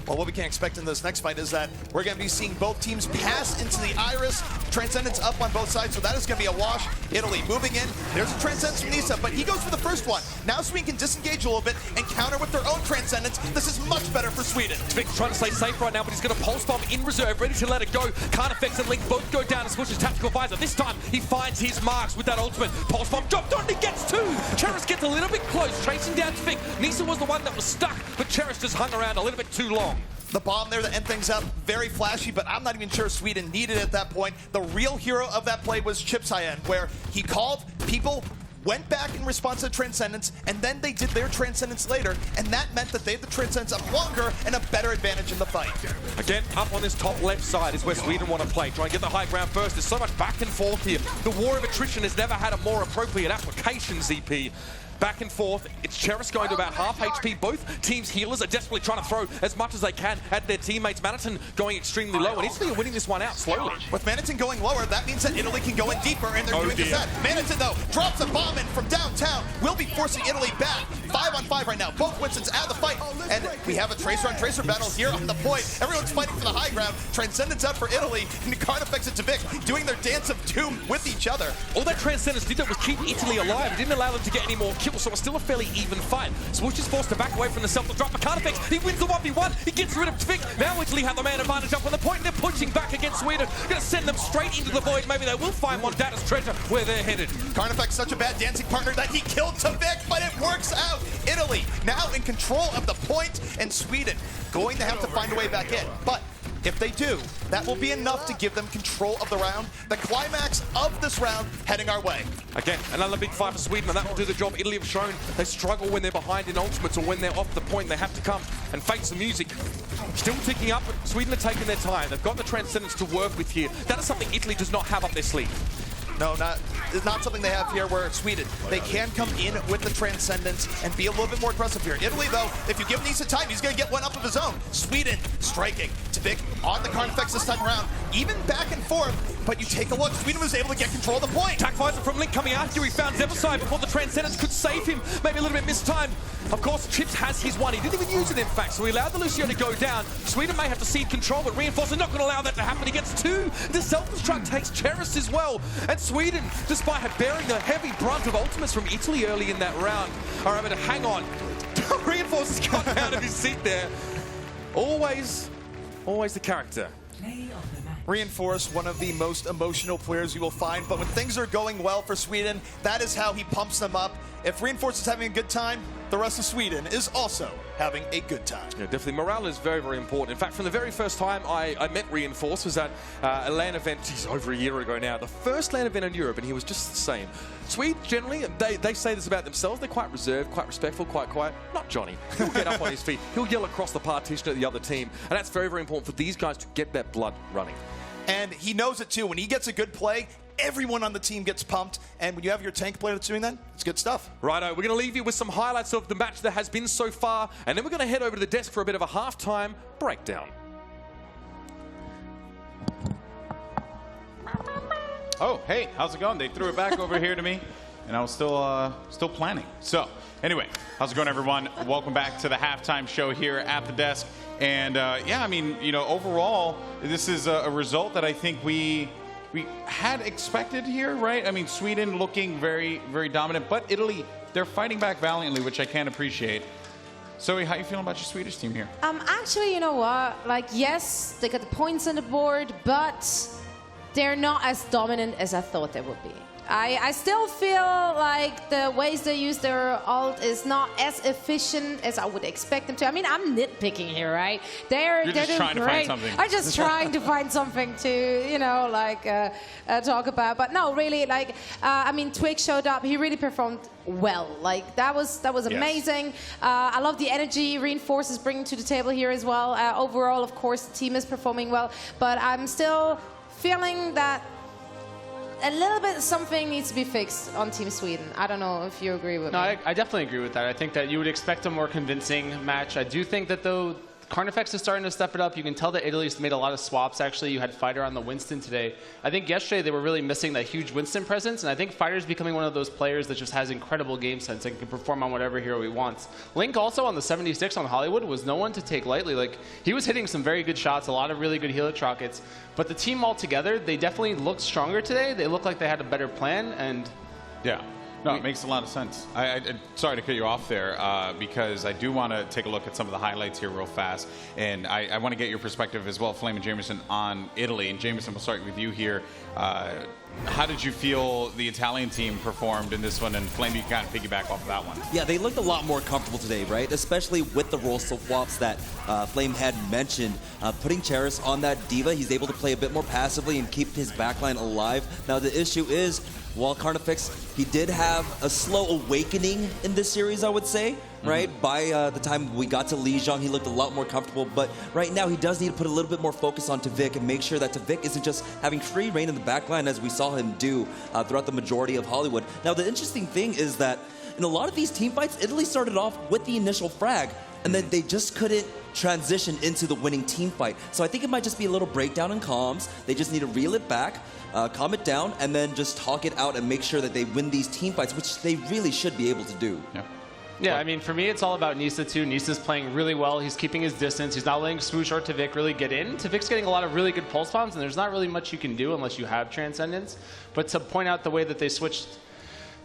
Well, what we can expect in this next fight is that we're going to be seeing both teams pass into the Iris. Transcendence up on both sides, so that is going to be a wash. Italy moving in. There's a Transcendence from Nisa, but he goes for the first one. Now Sweden can disengage a little bit and counter with their own Transcendence. This is much better for Sweden. Tvik's trying to stay safe right now, but he's got a Pulse Bomb in reserve, ready to let it go. Carnifex and Link both go down to Swoosh's tactical visor. This time, he finds his marks with that ultimate. Pulse Bomb dropped on, and he gets 2! Cherish gets a little bit close, chasing down Tvik. Nisa was the one that was stuck, but Cherish just hung around a little bit too long. The bomb there to end things up, very flashy, but I'm not even sure Sweden needed it at that point. The real hero of that play was Chips High-End, where he called, people went back in response to Transcendence, and then they did their Transcendence later, and that meant that they had the Transcendence up longer and a better advantage in the fight. Again, up on this top left side is where Sweden want to play. Try and get the high ground first. There's so much back and forth here. The war of attrition has never had a more appropriate application, ZP. Back and forth, it's Cherish going to about half HP. Both teams' healers are desperately trying to throw as much as they can at their teammates. Maniton going extremely low, and Italy are winning this one out slowly. With Maniton going lower, that means that Italy can go in deeper, and they're doing just that. Maniton, though, drops a bomb in from downtown. Will be forcing Italy back. 5 on 5 right now. Both Winston's out of the fight, and we have a Tracer-on-Tracer battle here on the point. Everyone's fighting for the high ground. Transcendence out for Italy, and Carnifex and Tvik doing their dance of doom with each other. All that Transcendence did was keep Italy alive. It didn't allow them to get any more kills, so it's still a fairly even fight. Swoosh is forced to back away from the self-drop for Carnifex. He wins the 1v1. He gets rid of Tvik. Now Italy have the man advantage up on the point. They're pushing back against Sweden. Going to send them straight into the void. Maybe they will find Mondata's treasure where they're headed. Carnifex such a bad dancing partner that he killed Tvik, but it works out. Italy now in control of the point, and Sweden going to have to find a way back in. But if they do, that will be enough to give them control of the round. The climax of this round heading our way. Again, another big fight for Sweden, and that will do the job. Italy have shown they struggle when they're behind in ultimates or when they're off the point. They have to come and face the music. Still ticking up, but Sweden are taking their time. They've got the Transcendence to work with here. That is something Italy does not have up their sleeve. No, it's not something they have here where Sweden, they can come in with the Transcendence and be a little bit more aggressive here. Italy, though, if you give Nisa time, he's going to get one up of his own. Sweden striking. to Vic on the Carnifex this time around. Even back and forth, but you take a look. Sweden was able to get control of the point. Attack visor from Link coming after you. He found Zephyr's before the Transcendence could save him. Maybe a little bit mistimed. Of course, Chips has his one. He didn't even use it, in fact, so he allowed the Lucio to go down. Sweden may have to cede control, but Reinforcer not going to allow that to happen. He gets two. The self-destruct takes Cheris as well. And Sweden, despite bearing the heavy brunt of ultimates from Italy early in that round, are able to hang on. Reinforcer's got out of his seat there. Always the character. Reinforce, one of the most emotional players you will find, but when things are going well for Sweden, that is how he pumps them up. If Reinforce is having a good time, the rest of Sweden is also having a good time. Yeah, definitely. Morale is very, very important. In fact, from the very first time I met Reinforce was at a LAN event, geez, over a year ago now. The first LAN event in Europe, and he was just the same. Swedes, generally, they say this about themselves. They're quite reserved, quite respectful, quite quiet. Not Johnny. He'll get up on his feet. He'll yell across the partition at the other team. And that's very, very important for these guys to get that blood running. And he knows it too. When he gets a good play, everyone on the team gets pumped. And when you have your tank player that's doing that, it's good stuff. Righto, we're going to leave you with some highlights of the match that has been so far. And then we're going to head over to the desk for a bit of a halftime breakdown. Oh, hey, how's it going? They threw it back over here to me, and I was still planning. So, anyway, how's it going, everyone? Welcome back to the halftime show here at the desk. And yeah, I mean, you know, overall, this is a result that I think we had expected here, right? I mean, Sweden looking very, very dominant, but Italy, they're fighting back valiantly, which I can appreciate. Zoe, how you feeling about your Swedish team here? Actually, you know what? Like, yes, they got the points on the board, but they're not as dominant as I thought they would be. I still feel like the ways they use their ult is not as efficient as I would expect them to. I mean, I'm nitpicking here, right? They're just doing trying to great. find something. I'm just trying to find something to, you know, like talk about. But no, really, like, I mean, Twig showed up. He really performed well. Like, that was amazing. I love the energy Reinforce is bringing to the table here as well. Overall, of course, the team is performing well. But I'm still feeling that a little bit something needs to be fixed on Team Sweden. I don't know if you agree with me. No, I definitely agree with that. I think that you would expect a more convincing match. I do think that, though, Carnifex is starting to step it up. You can tell that Italy's made a lot of swaps, actually. You had Fighter on the Winston today. I think yesterday they were really missing that huge Winston presence, and I think Fighter's becoming one of those players that just has incredible game sense and can perform on whatever hero he wants. Link also on the 76 on Hollywood was no one to take lightly. Like, he was hitting some very good shots, a lot of really good helix rockets, but the team altogether, they definitely looked stronger today. They looked like they had a better plan, and yeah. No, it makes a lot of sense. Sorry to cut you off there, because I do want to take a look at some of the highlights here real fast. And I want to get your perspective as well, Flame and Jameson, on Italy. And Jameson, we'll start with you here. How did you feel the Italian team performed in this one? And Flame, you can kind of piggyback off of that one. Yeah, they looked a lot more comfortable today, right? Especially with the role swaps that Flame had mentioned. Putting Cheris on that Diva, he's able to play a bit more passively and keep his backline alive. Now, the issue is, while Carnifex, he did have a slow awakening in this series, I would say, right? By the time we got to Lijiang, he looked a lot more comfortable. But right now, he does need to put a little bit more focus on Tvik and make sure that Tvik isn't just having free reign in the backline as we saw him do throughout the majority of Hollywood. Now, the interesting thing is that in a lot of these team fights, Italy started off with the initial frag, and then they just couldn't transition into the winning team fight. So I think it might just be a little breakdown in comms. They just need to reel it back, calm it down, and then just talk it out and make sure that they win these team fights, which they really should be able to do. Yeah, I mean, for me, it's all about Nisa, too. Nisa's playing really well. He's keeping his distance. He's not letting Swoosh or Tvik really get in. Tvik's getting a lot of really good pulse bombs, and there's not really much you can do unless you have Transcendence. But to point out the way that they switched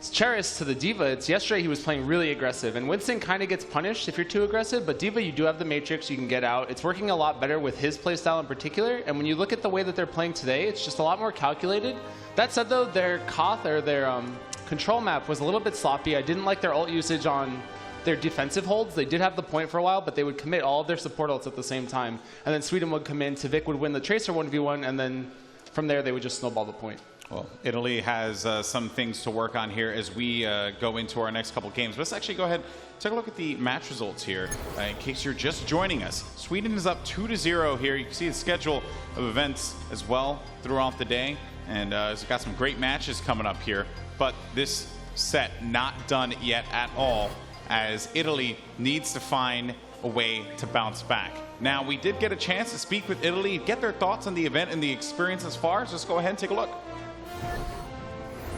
Cheris to the Diva, it's yesterday he was playing really aggressive, and Winston kind of gets punished if you're too aggressive, but Diva, you do have the Matrix, you can get out. It's working a lot better with his playstyle in particular, and when you look at the way that they're playing today, it's just a lot more calculated. That said, though, their Koth, or their control map, was a little bit sloppy. I didn't like their ult usage on their defensive holds. They did have the point for a while, but they would commit all of their support ults at the same time, and then Sweden would come in, Tvik would win the Tracer 1v1, and then from there they would just snowball the point. Well, Italy has some things to work on here as we go into our next couple games. But let's actually go ahead and take a look at the match results here. In case you're just joining us, Sweden is up 2-0 here. You can see the schedule of events as well throughout the day. And it's got some great matches coming up here. But this set not done yet at all, as Italy needs to find a way to bounce back. Now, we did get a chance to speak with Italy, get their thoughts on the event and the experience as far. So let's go ahead and take a look.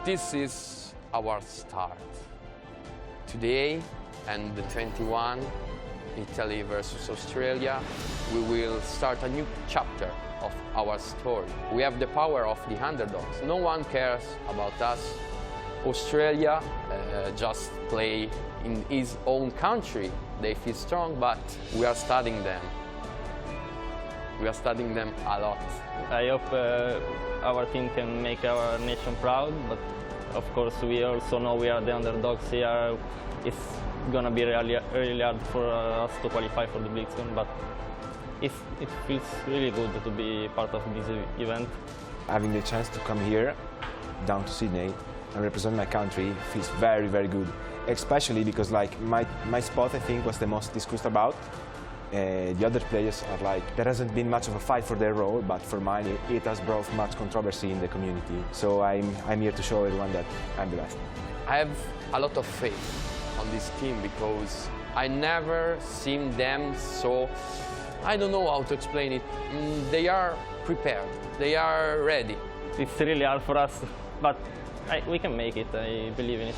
This is our start. Today and the 21, Italy versus Australia, we will start a new chapter of our story. We have the power of the underdogs. No one cares about us. Australia just play in his own country. They feel strong, but we are studying them. We are studying them a lot. I hope our team can make our nation proud, but of course we also know we are the underdogs here. It's gonna be really hard for us to qualify for the BlizzCon, but it feels really good to be part of this event. Having the chance to come here, down to Sydney, and represent my country feels very, very good. Especially because like my spot, I think, was the most discussed about. The other players are like, there hasn't been much of a fight for their role, but for mine, it has brought much controversy in the community. So I'm here to show everyone that I'm the best. I have a lot of faith on this team because I never seen them so, I don't know how to explain it. They are prepared, they are ready. It's really hard for us, but we can make it, I believe in it.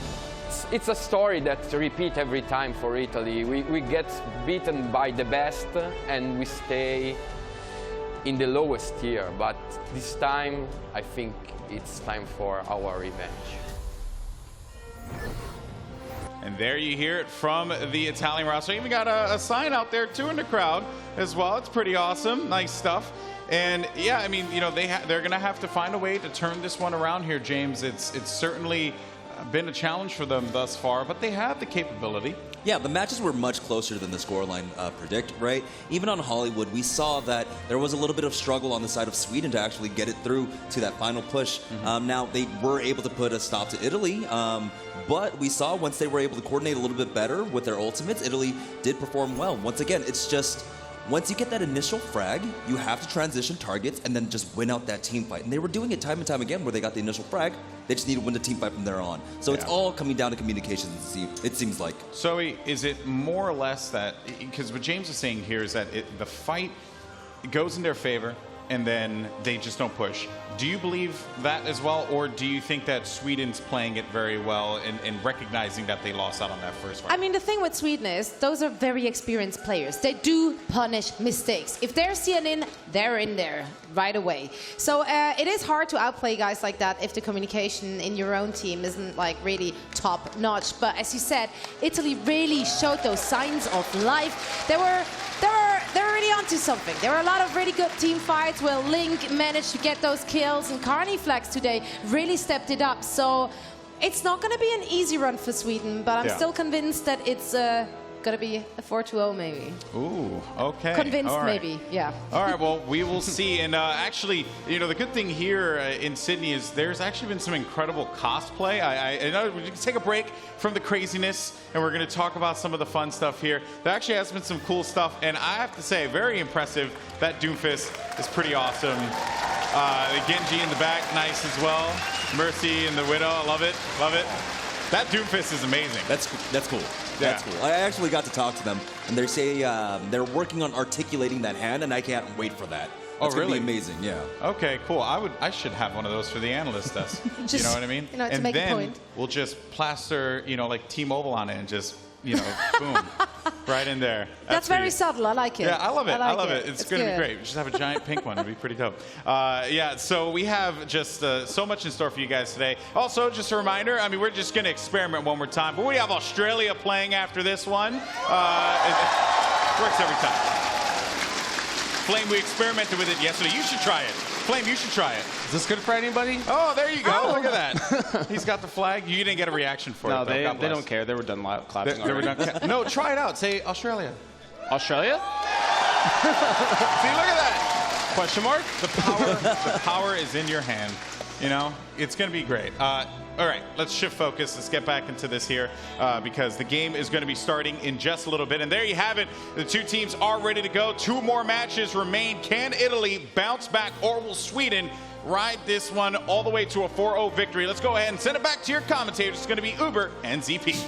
It's a story that repeats every time for Italy. We get beaten by the best and we stay in the lowest tier, but this time I think it's time for our revenge. And there you hear it from the Italian roster. Even got a sign out there too in the crowd as well. It's pretty awesome, nice stuff. And yeah, I mean, you know, they're going to have to find a way to turn this one around here, James. It's certainly been a challenge for them thus far, but they have the capability. Yeah, the matches were much closer than the scoreline predict, right? Even on Hollywood, we saw that there was a little bit of struggle on the side of Sweden to actually get it through to that final push. Now, they were able to put a stop to Italy, but we saw once they were able to coordinate a little bit better with their ultimates, Italy did perform well. Once again, it's just, once you get that initial frag, you have to transition targets and then just win out that team fight. And they were doing it time and time again where they got the initial frag. They just need to win the team fight from there on. So it's all coming down to communication, it seems like. So is it more or less that, because what James is saying here is that the fight goes in their favor and then they just don't push. Do you believe that as well, or do you think that Sweden's playing it very well and recognizing that they lost out on that first fight? I mean, the thing with Sweden is those are very experienced players. They do punish mistakes. If they're seeing in, they're in there right away. So it is hard to outplay guys like that if the communication in your own team isn't like really top notch. But as you said, Italy really showed those signs of life. They were really onto something. There were a lot of really good team fights where Link managed to get those kills, and Carniflex today really stepped it up. So it's not going to be an easy run for Sweden, but I'm still convinced that it's going to be a 4-2-0 maybe. Ooh, okay. Convinced all right. maybe, yeah. All right, well, we will see. And actually, you know, the good thing here in Sydney is there's actually been some incredible cosplay. I know we can take a break from the craziness, and we're going to talk about some of the fun stuff here. There actually has been some cool stuff, and I have to say, very impressive. That Doomfist is pretty awesome. The Genji in the back, nice as well. Mercy and the Widow, I love it, love it. That Doomfist is amazing. That's cool. That's cool. I actually got to talk to them, and they say they're working on articulating that hand, and I can't wait for that. That's really? Gonna be amazing, yeah. Okay, cool. I should have one of those for the analyst desk. You know what I mean? You know, to and make a then point. we'll just plaster, you know, like T-Mobile on it and just, you know, boom, right in there. That's very subtle. I like it. Yeah, I love it. I love it. It's It's going to be good. great. We just have a giant pink one. It'd be pretty dope. Yeah, so we have just so much in store for you guys today. Also, just a reminder, I mean, we're just going to experiment one more time, but we have Australia playing after this one. It works every time. Flame, we experimented with it yesterday. You should try it. Flame, you should try it. Is this good for anybody? Oh, there you go. Look at that. He's got the flag. You didn't get a reaction for No, it. they though. God bless. don't care. They were done clapping They were already. done. No, try it out. Say Australia. Australia? See, look at that. Question mark? The power is in your hand. You know, it's going to be great. All right, let's shift focus. Let's get back into this here because the game is going to be starting in just a little bit. And there you have it. The two teams are ready to go. 2 more matches remain. Can Italy bounce back, or will Sweden ride this one all the way to a 4-0 victory? Let's go ahead and send it back to your commentators. It's going to be Uber and ZP.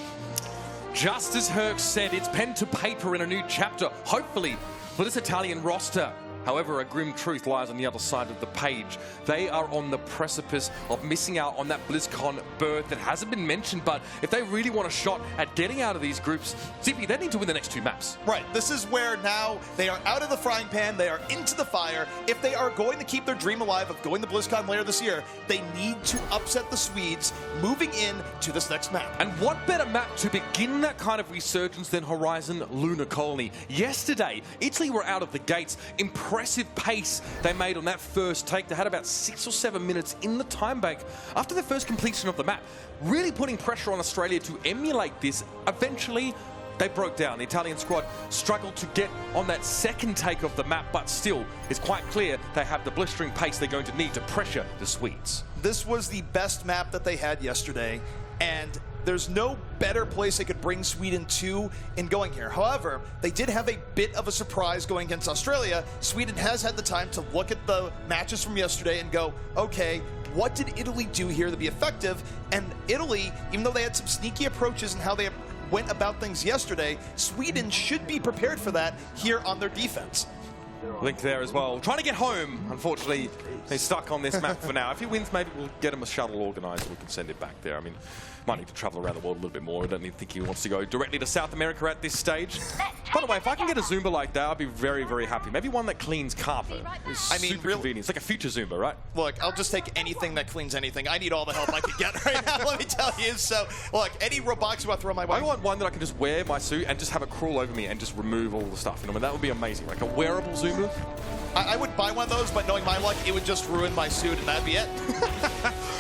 just as Herc said, it's pen to paper in a new chapter, hopefully, for this Italian roster. However, a grim truth lies on the other side of the page. They are on the precipice of missing out on that BlizzCon berth that hasn't been mentioned, but if they really want a shot at getting out of these groups, Zippy, they need to win the next 2 maps. Right, this is where now they are out of the frying pan, they are into the fire. If they are going to keep their dream alive of going to BlizzCon later this year, they need to upset the Swedes moving in to this next map. And what better map to begin that kind of resurgence than Horizon Lunar Colony? Yesterday, Italy were out of the gates. Impressive pace they made on that first take. They had about 6 or 7 minutes in the time bank after the first completion of the map, really putting pressure on Australia to emulate this. Eventually, they broke down. The Italian squad struggled to get on that second take of the map, but still, it's quite clear they have the blistering pace they're going to need to pressure the Swedes. This was the best map that they had yesterday, and there's no better place they could bring Sweden to in going here. However, they did have a bit of a surprise going against Australia. Sweden has had the time to look at the matches from yesterday and go, okay, what did Italy do here to be effective? And Italy, even though they had some sneaky approaches in how they went about things yesterday, Sweden should be prepared for that here on their defense. Link there as well. Trying to get home. Unfortunately, he's stuck on this map for now. If he wins, maybe we'll get him a shuttle organised and we can send it back there. I mean, might need to travel around the world a little bit more. I don't think he wants to go directly to South America at this stage. By the way, if I can get a Zumba like that, I'd be very, very happy. Maybe one that cleans carpet. It's super convenient. It's like a future Zumba, right? Look, I'll just take anything that cleans anything. I need all the help I can get right now, let me tell you. So, look, any robotics you want to throw my way. I want one that I can just wear my suit and just have it crawl over me and just remove all the stuff. You know, I mean, that would be amazing. Like a wearable Zumba. I would buy one of those, but knowing my luck, it would just ruin my suit, and that'd be it.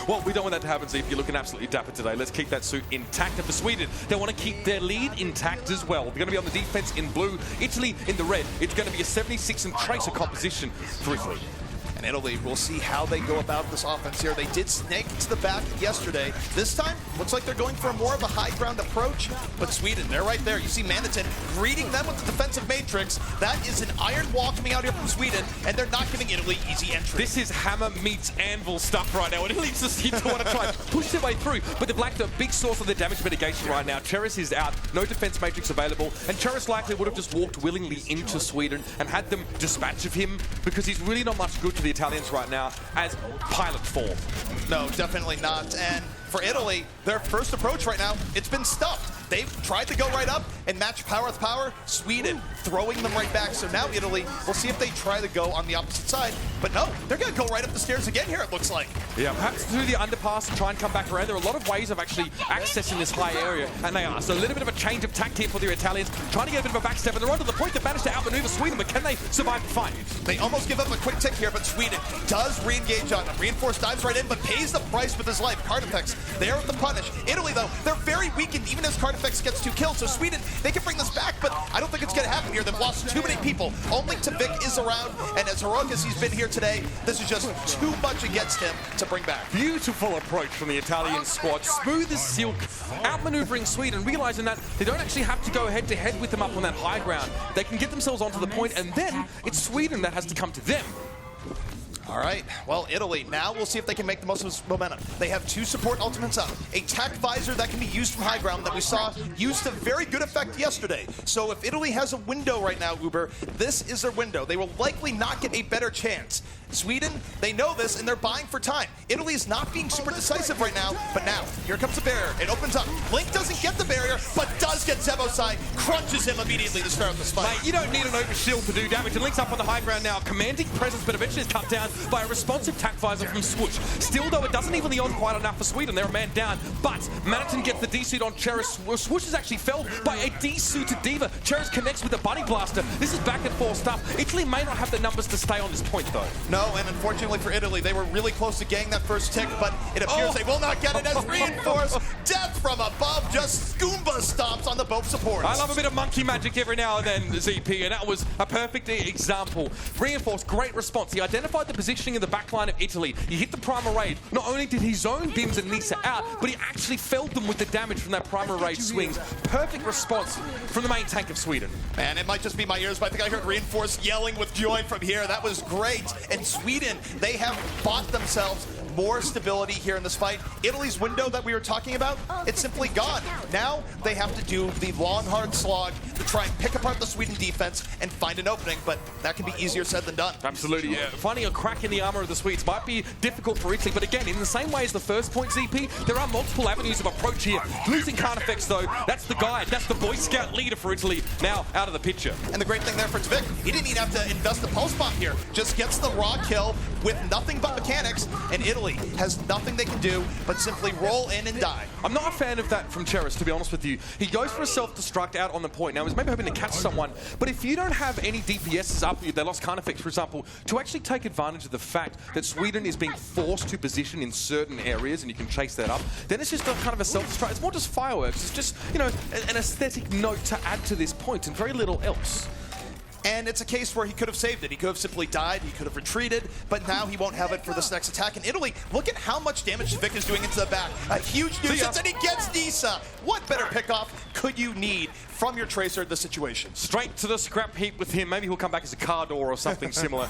Well, we don't want that to happen, Zeke. You're looking absolutely dapper today. Let's keep that suit intact. And for Sweden, they want to keep their lead intact as well. They're going to be on the defense in blue, Italy in the red. It's going to be a 76 and Tracer composition for Italy. And Italy, we'll see how they go about this offense here. They did snake to the back yesterday. This time, looks like they're going for more of a high ground approach. But Sweden, they're right there. You see Manitin greeting them with the defensive matrix. That is an iron wall coming out here from Sweden, and they're not giving Italy easy entry. This is hammer meets anvil stuff right now. And Italy just seem to want to try and push their way through. But they're black, the big source of their damage mitigation right now. Cheris is out, no defense matrix available. And Cheris likely would have just walked willingly into Sweden and had them dispatch of him because he's really not much good to the Italians right now as pilot form. No, definitely not. And for Italy, their first approach right now, it's been stuffed. They've tried to go right up and match power with power. Sweden throwing them right back. So now Italy, we'll see if they try to go on the opposite side. But no, they're going to go right up the stairs again here, it looks like. Yeah, perhaps through the underpass and try and come back around. There are a lot of ways of actually accessing this high area, and they are. So a little bit of a change of tact here for the Italians, trying to get a bit of a backstep. And they're on to the point they managed to outmaneuver Sweden, but can they survive the fight? They almost give up a quick tick here, but Sweden does re-engage on them. Reinforced dives right in, but pays the price with his life. Carnifex there with the punish. Italy, though, they're very weakened, even as Carnifex gets 2 kills. So Sweden, they can bring this back, but I don't think it's going to happen here. They've lost too many people. Only Tavik is around, and as heroic as he's been here today, this is just too much against him to bring back. Beautiful approach from the Italian squad. Smooth as silk, outmaneuvering Sweden, realizing that they don't actually have to go head-to-head with them up on that high ground. They can get themselves onto the point, and then it's Sweden that has to come to them. All right, well, Italy, now we'll see if they can make the most of this momentum. They have 2 support ultimates up. A tack visor that can be used from high ground that we saw used to very good effect yesterday. So if Italy has a window right now, Uber, this is their window. They will likely not get a better chance. Sweden, they know this, and they're buying for time. Italy is not being super decisive right now, but now, here comes the barrier. It opens up. Link doesn't get the barrier, but does get Zebosai, crunches him immediately to start this fight. Mate, you don't need an open shield to do damage, and Link's up on the high ground now, commanding presence, but eventually is cut down by a responsive tack visor from Swoosh. Still, though, it doesn't even the odds quite enough for Sweden. They're a man down, but Manitin gets the D-suit on Cheris. Swoosh is actually felled by a D-suited Diva. Cheris connects with the Bunny Blaster. This is back and forth stuff. Italy may not have the numbers to stay on this point, though. No, and unfortunately for Italy, they were really close to getting that first tick, but it appears they will not get it as Reinforced. Death from above, just Goomba stomps on the both supports. I love a bit of monkey magic every now and then, ZP, and that was a perfect example. Reinforced, great response. He identified the positioning in the backline of Italy. He hit the Primal Rage. Not only did his own Bims and Nisa out, but he actually felled them with the damage from that Primal Rage swings. Perfect response from the main tank of Sweden. Man, it might just be my ears, but I think I heard Reinforced yelling with joy from here. That was great. And Sweden, they have bought themselves more stability here in this fight. Italy's window that we were talking about, it's simply gone. Now they have to do the long, hard slog to try and pick apart the Sweden defense and find an opening, but that can be easier said than done. Absolutely, yeah. Finding a crack in the armor of the Swedes might be difficult for Italy, but again, in the same way as the first point, ZP, there are multiple avenues of approach here. Losing Carnifex, though, that's the guide, that's the Boy Scout leader for Italy, now out of the picture. And the great thing there for Tvik, he didn't even have to invest the pulse bomb here. Just gets the raw kill with nothing but mechanics, and Italy has nothing they can do but simply roll in and die. I'm not a fan of that from Cheris, to be honest with you. He goes for a self-destruct out on the point. Now, he's maybe hoping to catch someone, but if you don't have any DPSs up, they lost Carnifex, for example, to actually take advantage of the fact that Sweden is being forced to position in certain areas, and you can chase that up, then it's just a kind of a self-destruct. It's more just fireworks. It's just, you know, an aesthetic note to add to this point, and very little else. And it's a case where he could have saved it. He could have simply died, he could have retreated, but now he won't have it for this next attack. In Italy, look at how much damage Tvik is doing into the back. A huge nuisance, and he gets Nisa. What better pickoff could you need from your Tracer in this situation? Straight to the scrap heap with him. Maybe he'll come back as a car door or something similar.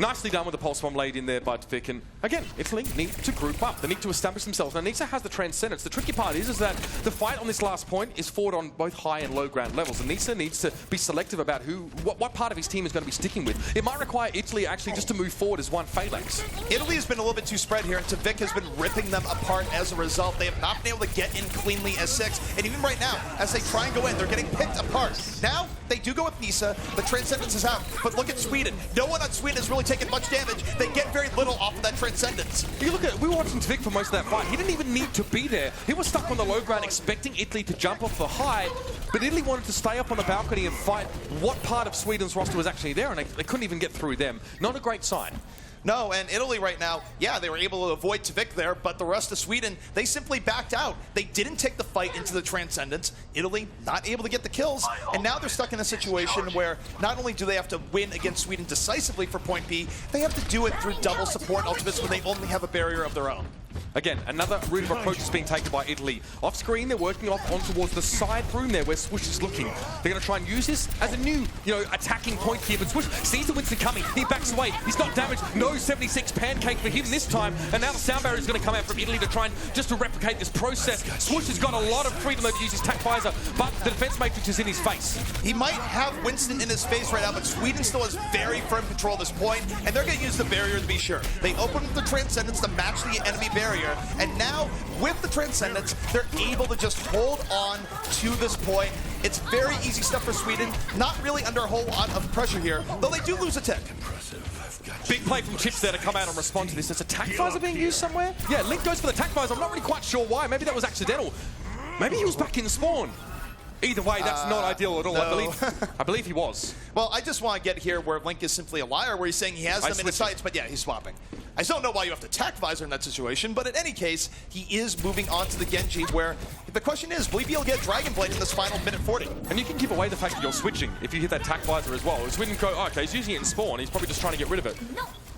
Nicely done with the pulse bomb laid in there by Tvik. And again, Italy need to group up. They need to establish themselves. Now, Nisa has the Transcendence. The tricky part is that the fight on this last point is fought on both high and low ground levels. And Nisa needs to be selective about what part of his team is going to be sticking with. It might require Italy actually just to move forward as one phalanx. Italy has been a little bit too spread here, and Tvik has been ripping them apart as a result. They have not been able to get in cleanly as 6. And even right now, as they try and go in, they're getting picked apart. Now, they do go with Nisa. The Transcendence is out. But look at Sweden. No one on Sweden has really taken much damage. They get very little off of that Transcendence. You look at, we were watching Tvik for most of that fight. He didn't even need to be there. He was stuck on the low ground expecting Italy to jump off the high, but Italy wanted to stay up on the balcony and fight what part of Sweden's roster was actually there, and they couldn't even get through them. Not a great sign. No, and Italy right now, yeah, they were able to avoid Tvik there, but the rest of Sweden, they simply backed out. They didn't take the fight into the Transcendence. Italy not able to get the kills, and now they're stuck in a situation where not only do they have to win against Sweden decisively for point B, they have to do it through double support ultimates when they only have a barrier of their own. Again, another route of approach is being taken by Italy. Off screen, they're working off on towards the side room there where Swoosh is looking. They're going to try and use this as a new, attacking point here. But Swoosh sees the Winston coming. He backs away. He's not damaged. No 76 pancake for him this time. And now the sound barrier is going to come out from Italy to try and just to replicate this process. Swoosh has got a lot of freedom to use his tac visor, but the defense matrix is in his face. He might have Winston in his face right now, but Sweden still has very firm control at this point, and they're going to use the barrier to be sure. They open up the Transcendence to match the enemy barrier, and now with the Transcendence, they're able to just hold on to this point. It's very easy stuff for Sweden, not really under a whole lot of pressure here, though they do lose a tick. Big play from Chips there to come out and respond to this. Is a tac visor being used somewhere? Yeah, Link goes for the tac visor. I'm not really quite sure why. Maybe that was accidental. Maybe he was back in spawn. Either way, that's not ideal at all. No. I believe he was. Well, I just want to get here where Link is simply a liar, where he's saying he has them in his sights, but yeah, he's swapping. I still don't know why you have to tac visor in that situation, but in any case, he is moving on to the Genji, where the question is, will he be able to get Dragon Blade in this final minute 40? And you can give away the fact that you're switching if you hit that tac visor as well. Sweden go, oh, okay, he's using it in spawn. He's probably just trying to get rid of it.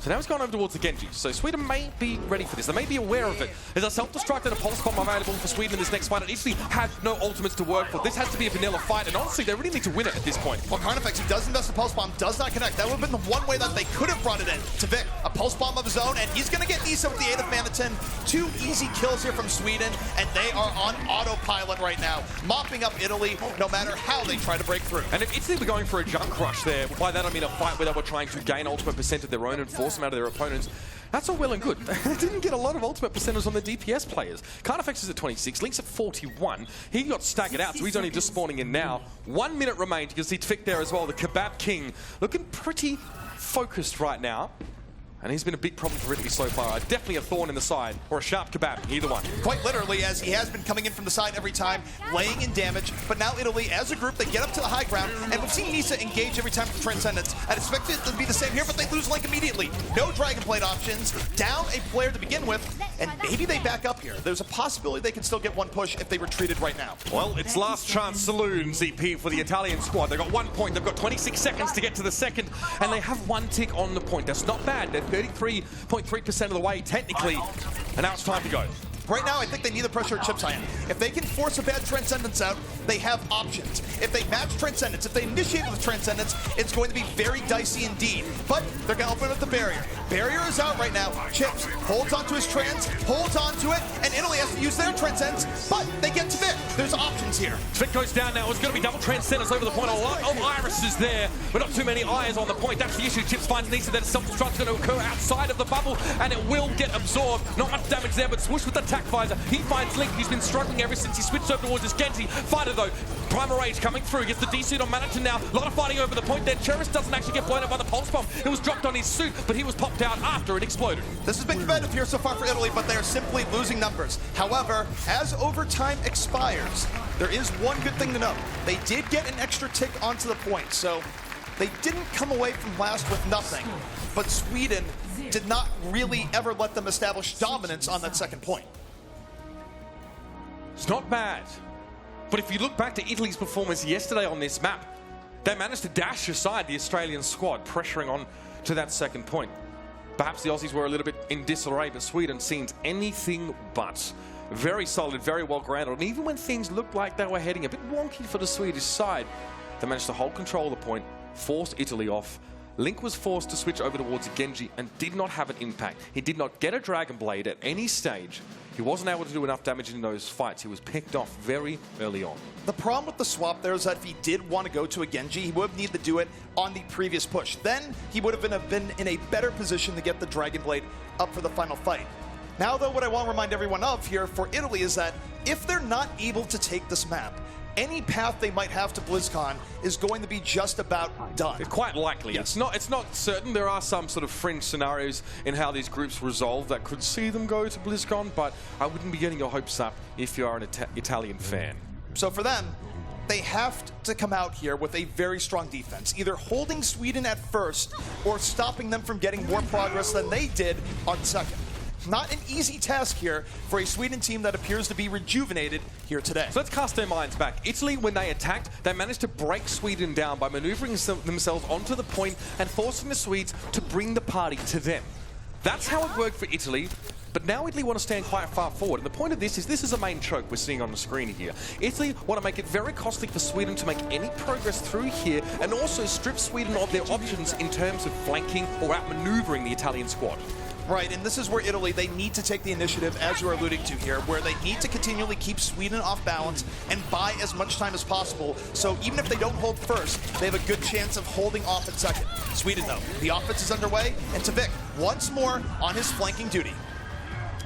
So now he's gone over towards the Genji. So Sweden may be ready for this. They may be aware of it. There's a self-destruct and a pulse bomb available for Sweden in this next fight, and Italy have no ultimates to work for. This has to be a vanilla fight, and honestly, they really need to win it at this point. Well, Carnifex, he does invest the pulse bomb, does not connect. That would have been the one way that they could have brought it in. Tvik, a pulse bomb of his own, and he's going to get Nisa with the aid of Manitin. 2 easy kills here from Sweden, and they are on autopilot right now, mopping up Italy no matter how they try to break through. And if Italy were going for a junk rush there, by that I mean a fight where they were trying to gain ultimate percent of their own and force them out of their opponents, that's all well and good. They didn't get a lot of ultimate percenters on the DPS players. Carnifex is at 26, Link's at 41. He got staggered out, so he's only just spawning in now. 1 minute remains. You can see Tvik there as well, the Kebab King, looking pretty focused right now. And he's been a big problem for Italy so far. Definitely a thorn in the side, or a sharp kebab, either one. Quite literally, as he has been coming in from the side every time, laying in damage. But now Italy, as a group, they get up to the high ground, and we've seen Nisa engage every time with Transcendence. I'd expect it to be the same here, but they lose Link immediately. No Dragon Blade options, down a player to begin with, and maybe they back up here. There's a possibility they can still get one push if they retreated right now. Well, it's last chance saloon, ZP, for the Italian squad. They've got 1 point, they've got 26 seconds to get to the second, and they have 1 tick on the point. That's not bad. They're 33.3% of the way, technically. And now it's time to go. Right now, I think they need the pressure of Chips High-End. If they can force a bad Transcendence out, they have options. If they match Transcendence, if they initiate with Transcendence, it's going to be very dicey indeed. But they're going to open up the barrier. Barrier is out right now. Chips holds onto his Trans, holds onto it, and Italy has to use their Transcendence, but they get to Vic. There's options here. Vic goes down now. It's going to be double Transcendence over the point. A lot of irises there, but not too many eyes on the point. That's the issue. Chips finds Nisa that self-destruct is going to occur outside of the bubble, and it will get absorbed. Not much damage there, but Swoosh with the attack visor. He finds Link. He's been struggling ever since he switched over towards his Genji. Fighter though, Primal Rage coming through. Gets the D-suit on Manhattan now. A lot of fighting over the point there. Cheris doesn't actually get blown up by the pulse bomb. It was dropped on his suit, but he was popped out after it exploded. This has been competitive here so far for Italy, but they are simply losing numbers. However, as overtime expires, there is one good thing to note. They did get an extra tick onto the point, so they didn't come away from last with nothing. But Sweden did not really ever let them establish dominance on that second point. It's not bad. But if you look back to Italy's performance yesterday on this map, they managed to dash aside the Australian squad, pressuring on to that second point. Perhaps the Aussies were a little bit in disarray, but Sweden seemed anything but. Very solid, very well grounded. And even when things looked like they were heading a bit wonky for the Swedish side, they managed to hold control of the point, forced Italy off. Link was forced to switch over towards Genji and did not have an impact. He did not get a Dragon Blade at any stage. He wasn't able to do enough damage in those fights. He was picked off very early on. The problem with the swap there is that if he did want to go to a Genji, he would need to do it on the previous push. Then he would have been in a better position to get the Dragon Blade up for the final fight. Now, though, what I want to remind everyone of here for Italy is that if they're not able to take this map, any path they might have to BlizzCon is going to be just about done. It's quite likely. Yes. It's not certain. There are some sort of fringe scenarios in how these groups resolve that could see them go to BlizzCon, but I wouldn't be getting your hopes up if you are an Italian fan. So for them, they have to come out here with a very strong defense, either holding Sweden at first or stopping them from getting more progress than they did on second. Not an easy task here for a Sweden team that appears to be rejuvenated here today. So let's cast their minds back. Italy, when they attacked, they managed to break Sweden down by maneuvering themselves onto the point and forcing the Swedes to bring the party to them. That's how it worked for Italy. But now Italy want to stand quite far forward. And the point of this is a main choke we're seeing on the screen here. Italy want to make it very costly for Sweden to make any progress through here and also strip Sweden of their options in terms of flanking or outmaneuvering the Italian squad. Right, and this is where Italy, they need to take the initiative, as you are alluding to here, where they need to continually keep Sweden off balance and buy as much time as possible. So even if they don't hold first, they have a good chance of holding off at second. Sweden, though, the offense is underway, and to Vic, once more on his flanking duty.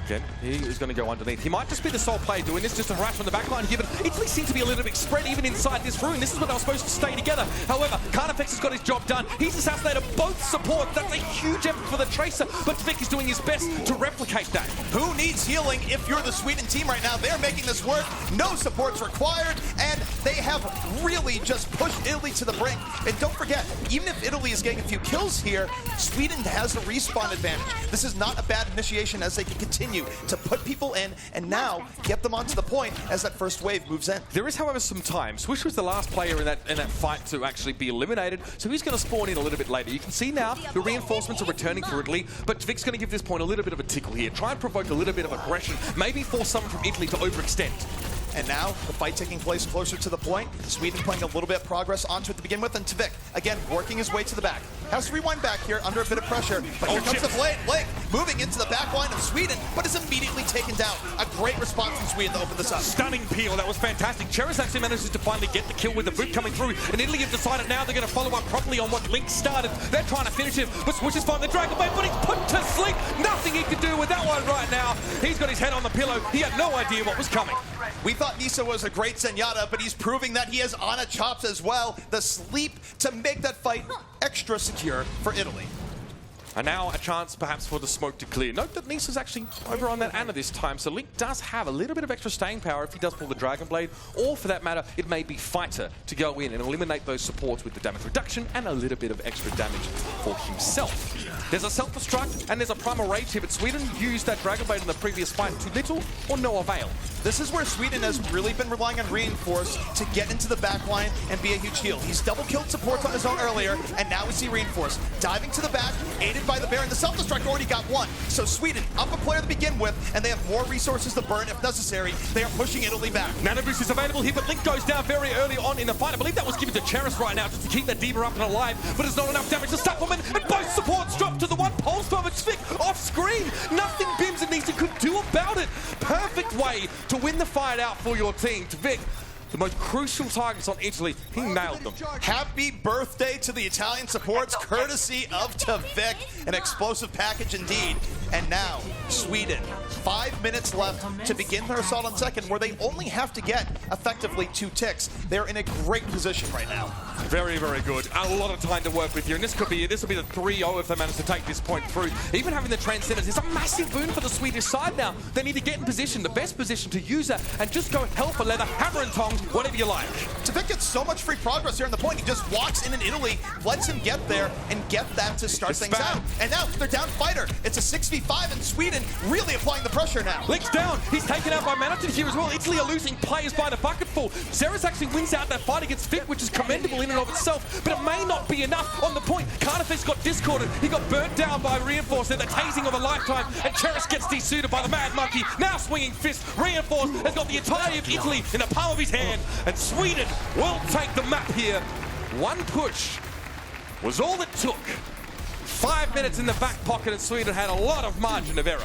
Again, he is going to go underneath. He might just be the sole player doing this, just a harass from the backline here, but Italy seems to be a little bit spread even inside this room. This is when they were supposed to stay together. However, Carnifex has got his job done. He's assassinated both supports. That's a huge effort for the Tracer, but Vic is doing his best to replicate that. Who needs healing if you're the Sweden team right now? They're making this work. No supports required, and they have really just pushed Italy to the brink. And don't forget, even if Italy is getting a few kills here, Sweden has a respawn advantage. This is not a bad initiation as they can continue to put people in and now get them onto the point as that first wave moves in. There is, however, some time. Swish was the last player in that fight to actually be eliminated, so he's going to spawn in a little bit later. You can see now the reinforcements are returning for Italy, but Vic's going to give this point a little bit of a tickle here. Try and provoke a little bit of aggression, maybe force someone from Italy to overextend. And now, the fight taking place closer to the point. Sweden playing a little bit of progress onto it to begin with, and Tvik, again, working his way to the back. Has to rewind back here under a bit of pressure, but here comes the blade. Blake moving into the back line of Sweden, but is immediately taken down. A great response from Sweden to open this up. Stunning peel, that was fantastic. Cheris actually manages to finally get the kill with the boot coming through, and Italy have decided now they're going to follow up properly on what Link started. They're trying to finish him, but Swish is finding the Dragon Blade, but he's put to sleep. Nothing he can do with that one right now. He's got his head on the pillow. He had no idea what was coming. We thought Nisa was a great Zenyatta, but he's proving that he has Ana chops as well. The sleep to make that fight extra secure for Italy. And now a chance perhaps for the smoke to clear. Note that Nisa's actually over on that Ana this time, so Link does have a little bit of extra staying power if he does pull the Dragon Blade, or for that matter, it may be Fighter to go in and eliminate those supports with the damage reduction and a little bit of extra damage for himself. There's a self-destruct and there's a primal rage here, but Sweden used that Dragon Blade in the previous fight to little or no avail. This is where Sweden has really been relying on Reinforce to get into the back line and be a huge heal. He's double-killed supports on his own earlier, and now we see Reinforce diving to the back, aided by the Baron. The self-destruct already got one. So Sweden, up a player to begin with, and they have more resources to burn if necessary. They are pushing Italy back. Nano Boost is available here, but Link goes down very early on in the fight. I believe that was given to Cheris right now just to keep that D.Va up and alive, but it's not enough damage to stop him, and both supports drop to the one pulse bomb. It's Vic off screen. Nothing Bims and Nisa could do about it. Perfect way to win the fight out for your team. To Vic, the most crucial targets on Italy, he nailed them. Happy birthday to the Italian supports, courtesy of Tavik. An explosive package indeed. And now, Sweden, 5 minutes left to begin their assault on second, where they only have to get, effectively, 2 ticks. They're in a great position right now. Very, very good. A lot of time to work with here, and this will be the 3-0 if they manage to take this point through. Even having the Transcendence is a massive boon for the Swedish side now. They need to get in position, the best position to use that, and just go hell for leather, hammer and tongs, whatever you like. Tavik gets so much free progress here on the point. He just walks in Italy, lets him get there, and get that to start things out. And now they're down fighter. It's a 6v5, and Sweden really applying the pressure now. Link's down. He's taken out by Manatin here as well. Italy are losing players by the bucketful. Ceres actually wins out that fight against Vic, which is commendable in and of itself, but it may not be enough on the point. Carnifex got discorded. He got burnt down by Reinforce at the tasing of a lifetime, and Cheris gets desuited by the Mad Monkey. Now swinging fist. Reinforce has got the entirety of Italy in the palm of his hand, and Sweden will take the map here. One push was all it took. 5 minutes in the back pocket, and Sweden had a lot of margin of error.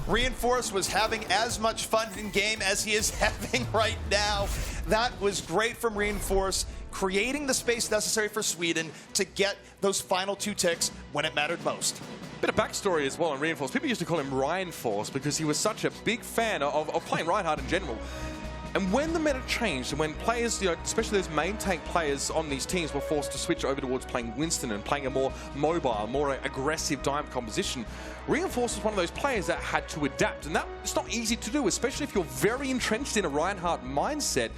Reinforce was having as much fun in game as he is having right now. That was great from Reinforce, creating the space necessary for Sweden to get those final 2 ticks when it mattered most. Bit of backstory as well on Reinforce. People used to call him Reinforce because he was such a big fan of playing Reinhardt in general. And when the meta changed, and when players, especially those main tank players on these teams were forced to switch over towards playing Winston and playing a more mobile, more aggressive diamond composition, Reinforce was one of those players that had to adapt. And it's not easy to do, especially if you're very entrenched in a Reinhardt mindset.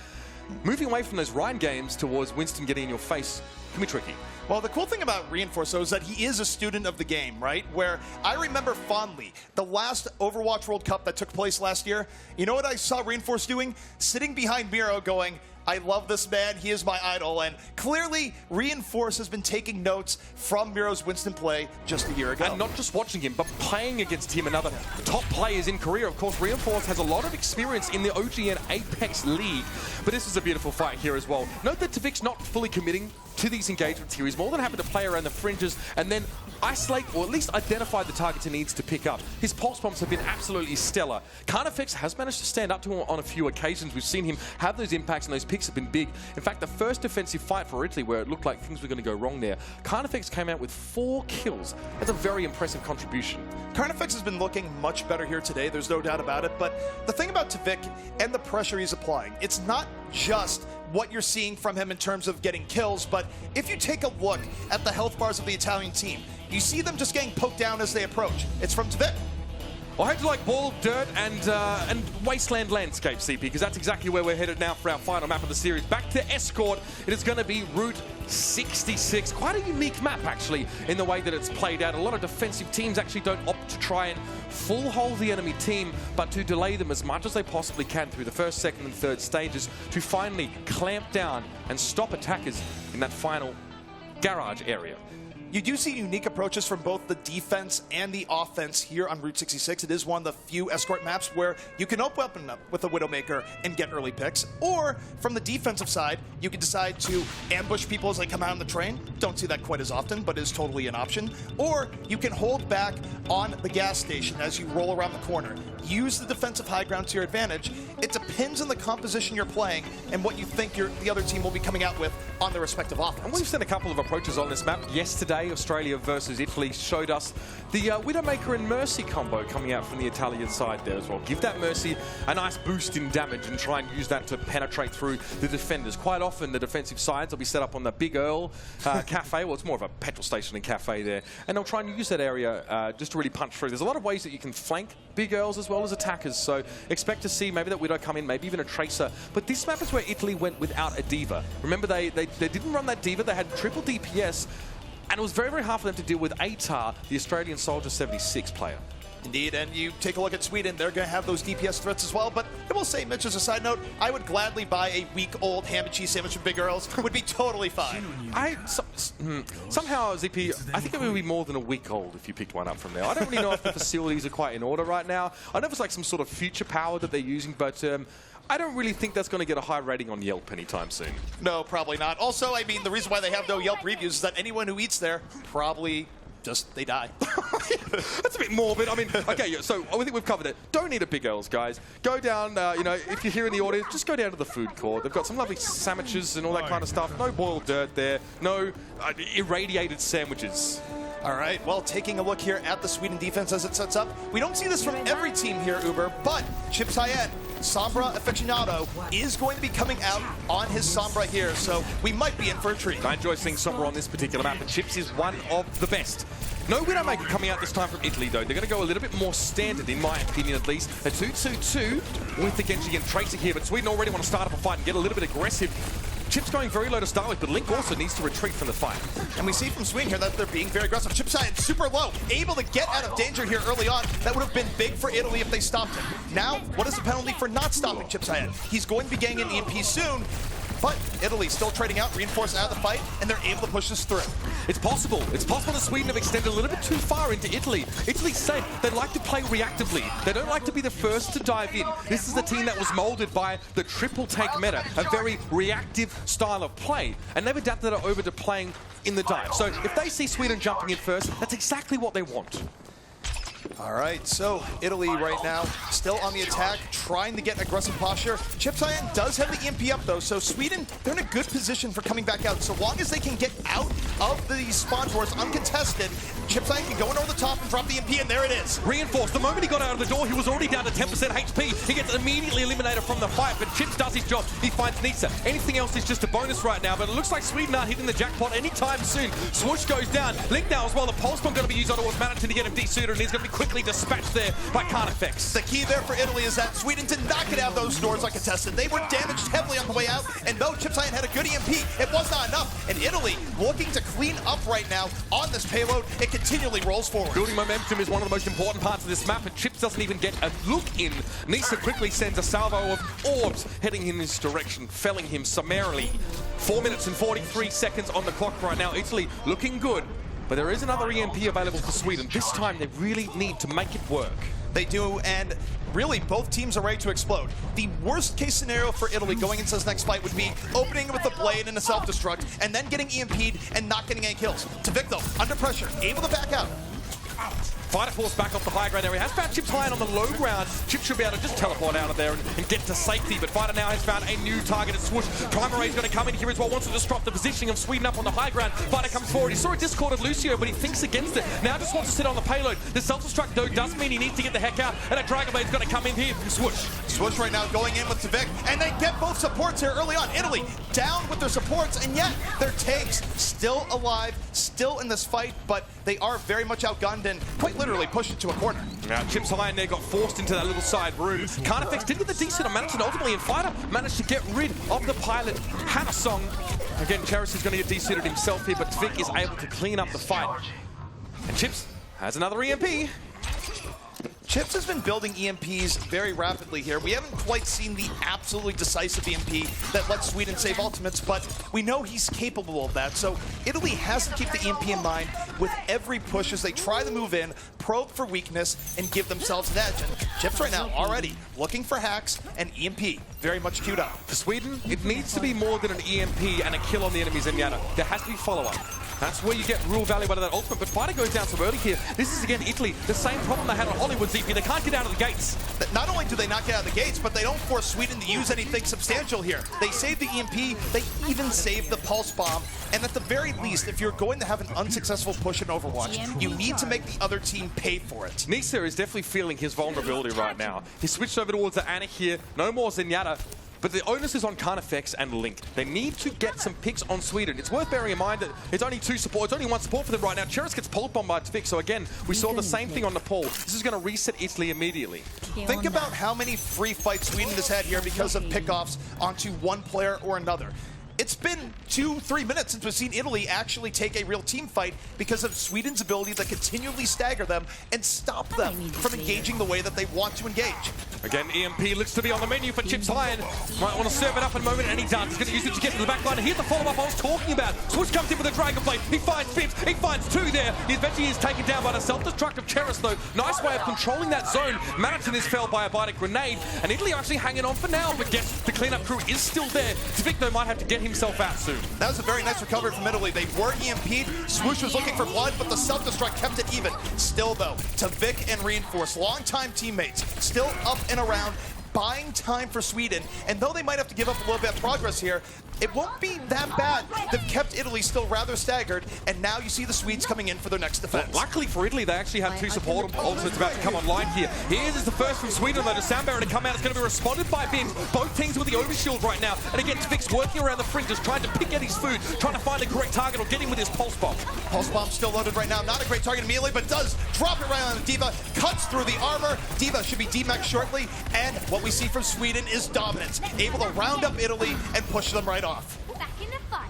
Moving away from those Ryan games towards Winston getting in your face can be tricky. Well, the cool thing about Reinforce, though, is that he is a student of the game, right? Where I remember fondly the last Overwatch World Cup that took place last year. You know what I saw Reinforce doing? Sitting behind Miro going, I love this man, he is my idol. And clearly, Reinforce has been taking notes from Miro's Winston play just a year ago. And not just watching him, but playing against him and other top players in Korea. Of course, Reinforce has a lot of experience in the OGN Apex League, but this is a beautiful fight here as well. Note that Tavik's not fully committing to these engagements here. He's more than happy to play around the fringes and then isolate or at least identify the targets he needs to pick up. His pulse bombs have been absolutely stellar. Carnifex has managed to stand up to him on a few occasions. We've seen him have those impacts, and those picks have been big. In fact, the first defensive fight for Italy where it looked like things were going to go wrong there, Carnifex came out with 4 kills. That's a very impressive contribution. Carnifex has been looking much better here today, there's no doubt about it, but the thing about Tavik and the pressure he's applying, it's not just what you're seeing from him in terms of getting kills, but if you take a look at the health bars of the Italian team, you see them just getting poked down as they approach. It's from Tavik. I hope you like ball, dirt, and wasteland landscape, CP, because that's exactly where we're headed now for our final map of the series. Back to Escort. It is going to be Route 66. Quite a unique map, actually, in the way that it's played out. A lot of defensive teams actually don't opt to try and full hold the enemy team, but to delay them as much as they possibly can through the first, second, and third stages to finally clamp down and stop attackers in that final garage area. You do see unique approaches from both the defense and the offense here on Route 66. It is one of the few escort maps where you can open up with a Widowmaker and get early picks. Or from the defensive side, you can decide to ambush people as they come out on the train. Don't see that quite as often, but is totally an option. Or you can hold back on the gas station as you roll around the corner. Use the defensive high ground to your advantage. It depends on the composition you're playing and what you think the other team will be coming out with on their respective offense. And we've seen a couple of approaches on this map. Yesterday, Australia versus Italy showed us the Widowmaker and Mercy combo coming out from the Italian side there as well. Give that Mercy a nice boost in damage and try and use that to penetrate through the defenders. Quite often, the defensive sides will be set up on the Big Earl cafe. Well, it's more of a petrol station and cafe there. And they'll try and use that area just to really punch through. There's a lot of ways that you can flank Big Earls as well as attackers. So expect to see maybe that Widow come in, maybe even a Tracer. But this map is where Italy went without a D.Va. Remember, they didn't run that D.Va. They had triple DPS. And it was very, very hard for them to deal with Atar, the Australian Soldier 76 player. Indeed, and you take a look at Sweden, they're going to have those DPS threats as well, but I will say, Mitch, as a side note, I would gladly buy a week-old ham and cheese sandwich from Big Earls. Would be totally fine. Somehow, ZP, I think it would be more than a week old if you picked one up from there. I don't really know if the facilities are quite in order right now. I know it's like some sort of future power that they're using, but I don't really think that's going to get a high rating on Yelp anytime soon. No, probably not. Also, I mean, the reason why they have no Yelp reviews is that anyone who eats there probably just, they die. That's a bit morbid. I mean, okay, so I think we've covered it. Don't eat at Big L's, guys. Go down, you know, if you're here in the audience, just go down to the food court. They've got some lovely sandwiches and all that kind of stuff. No boiled dirt there. No irradiated sandwiches. All right, well, taking a look here at the Sweden defense as it sets up, we don't see this from every team here, Uber, but Chip Cyan, Sombra aficionado, is going to be coming out on his Sombra here, so we might be in for a treat. I enjoy seeing Sombra on this particular map, and Chips is one of the best. No Widowmaker coming out this time from Italy, though. They're going to go a little bit more standard, in my opinion, at least. A 2-2-2 with the Genji and Tracer here, but Sweden already want to start up a fight and get a little bit aggressive. Chip's going very low to start with, but Link also needs to retreat from the fight. And we see from Sweden here that they're being very aggressive. Chip Cyan super low, able to get out of danger here early on. That would have been big for Italy if they stopped him. Now, what is the penalty for not stopping Chip Cyan? He's going to be getting an EMP soon, but Italy still trading out, reinforced out of the fight, and they're able to push this through. It's possible. It's possible that Sweden have extended a little bit too far into Italy. Italy said they like to play reactively. They don't like to be the first to dive in. This is a team that was molded by the triple take meta, a very reactive style of play, and they've adapted it over to playing in the dive. So if they see Sweden jumping in first, that's exactly what they want. All right, so Italy right now still on the attack, trying to get aggressive posture. Chip Cyan does have the EMP up though, so Sweden, they're in a good position for coming back out. So long as they can get out of the spawn doors uncontested, Chip Cyan can go in over the top and drop the EMP, and there it is. Reinforced. The moment he got out of the door, he was already down to 10% HP. He gets immediately eliminated from the fight, but Chips does his job. He finds Nisa. Anything else is just a bonus right now, but it looks like Sweden aren't hitting the jackpot anytime soon. Swoosh goes down. Link now as well. The pulse bomb going to be used on towards Manatee to get him desuited, and he's going to be quickly dispatched there by Carnifex. The key there for Italy is that Sweden did not get out of those doors uncontested. They were damaged heavily on the way out, and though Chip Cyan had a good EMP, it was not enough. And Italy looking to clean up right now on this payload. It continually rolls forward. Building momentum is one of the most important parts of this map, and Chips doesn't even get a look in. Nisa quickly sends a salvo of orbs heading in this direction, felling him summarily. 4 minutes and 43 seconds on the clock right now. Italy looking good, but there is another EMP available for Sweden. This time they really need to make it work. They do, and really both teams are ready to explode. The worst case scenario for Italy going into this next fight would be opening with a blade and a self-destruct, and then getting EMP'd and not getting any kills. Tavik though, under pressure, able to back out. Fighter Force back off the high ground area. Has found Chips Cyan on the low ground. Chips should be able to just teleport out of there and get to safety. But Fighter now has found a new target at Swoosh. Primer Ray's going to come in here as well. Wants to disrupt the positioning of Sweden up on the high ground. Fighter comes forward. He saw a discorded Lucio, but he thinks against it. Now just wants to sit on the payload. The self-destruct though does mean he needs to get the heck out. And a Dragon Blade's going to come in here from Swoosh. Swoosh right now going in with Tavik, and they get both supports here early on. Italy down with their supports, and yet their tanks still alive, still in this fight, but they are very much outgunned and quite literally pushed into a corner. Now Chips Cyan there got forced into that little side room. Carnifex did get the decent amount, and ultimately in Fighter managed to get rid of the pilot Hannah Song. Again, Cheris is going to get desuited himself here, but Tavik is able to clean up the fight. And Chips has another EMP. Chips has been building EMPs very rapidly here. We haven't quite seen the absolutely decisive EMP that lets Sweden save ultimates, but we know he's capable of that. So Italy has to keep the EMP in mind with every push as they try to move in, probe for weakness, and give themselves an edge. And Chips right now already looking for hacks and EMP very much queued up. For Sweden, it needs to be more than an EMP and a kill on the enemy's Zenyatta. There has to be follow-up. That's where you get real value out of that ultimate, but Fighter goes down so early here. This is, again, Italy. The same problem they had on Hollywood, ZP. They can't get out of the gates. Not only do they not get out of the gates, but they don't force Sweden to use anything substantial here. They save the EMP, they even save the pulse bomb, and at the very least, if you're going to have an unsuccessful push in Overwatch, you need to make the other team pay for it. Nisa is definitely feeling his vulnerability right now. He switched over towards the Ana here. No more Zenyatta. But the onus is on Carnifex and Link. They need to get some picks on Sweden. It's worth bearing in mind that it's only two supports, only one support for them right now. Cheris gets pulse bombed by Tavik, so again, we saw the same thing on Nepal. This is going to reset Italy immediately. Think about how many free fights Sweden has had here because of pickoffs onto one player or another. it's been 2-3 minutes since we've seen Italy actually take a real team fight because of Sweden's ability to continually stagger them and stop them from engaging the way that they want to engage. Again, EMP looks to be on the menu for Chips Iron. Might want to serve it up in a moment, and he does. He's going to use it to get to the back line. And here's the follow-up I was talking about. Switch comes in with a Dragon Blade. He finds Fibs. He finds 2 there. He eventually is taken down by the self-destructive Cheris, though. Nice way of controlling that zone. Manatin is felled by a bionic grenade, and Italy are actually hanging on for now. But guess the cleanup crew is still there. Tvik, though, might have to get himself out soon. That was a very nice recovery from Italy. They were EMP'd. Swoosh was looking for blood, but the self-destruct kept it even. Still, though, Tvik and Reinforce, longtime teammates, still up and around, buying time for Sweden. And though they might have to give up a little bit of progress here, it won't be that bad. They've kept Italy still rather staggered, and now you see the Swedes coming in for their next defense. Well, luckily for Italy, they actually have 2 support ultimates about to come online here. Here's the first from Sweden, though, to Sandberg to come out. It's going to be responded by Bims. Both teams with the overshield right now. And again, Tvik's working around the fringes, trying to pick at his food, trying to find a correct target or get him with his pulse bomb. Pulse bomb still loaded right now. Not a great target immediately, but does drop it right on the D.Va. Cuts through the armor. D.Va should be D-Max shortly. And what we see from Sweden is dominance. Able to round up Italy and push them right off.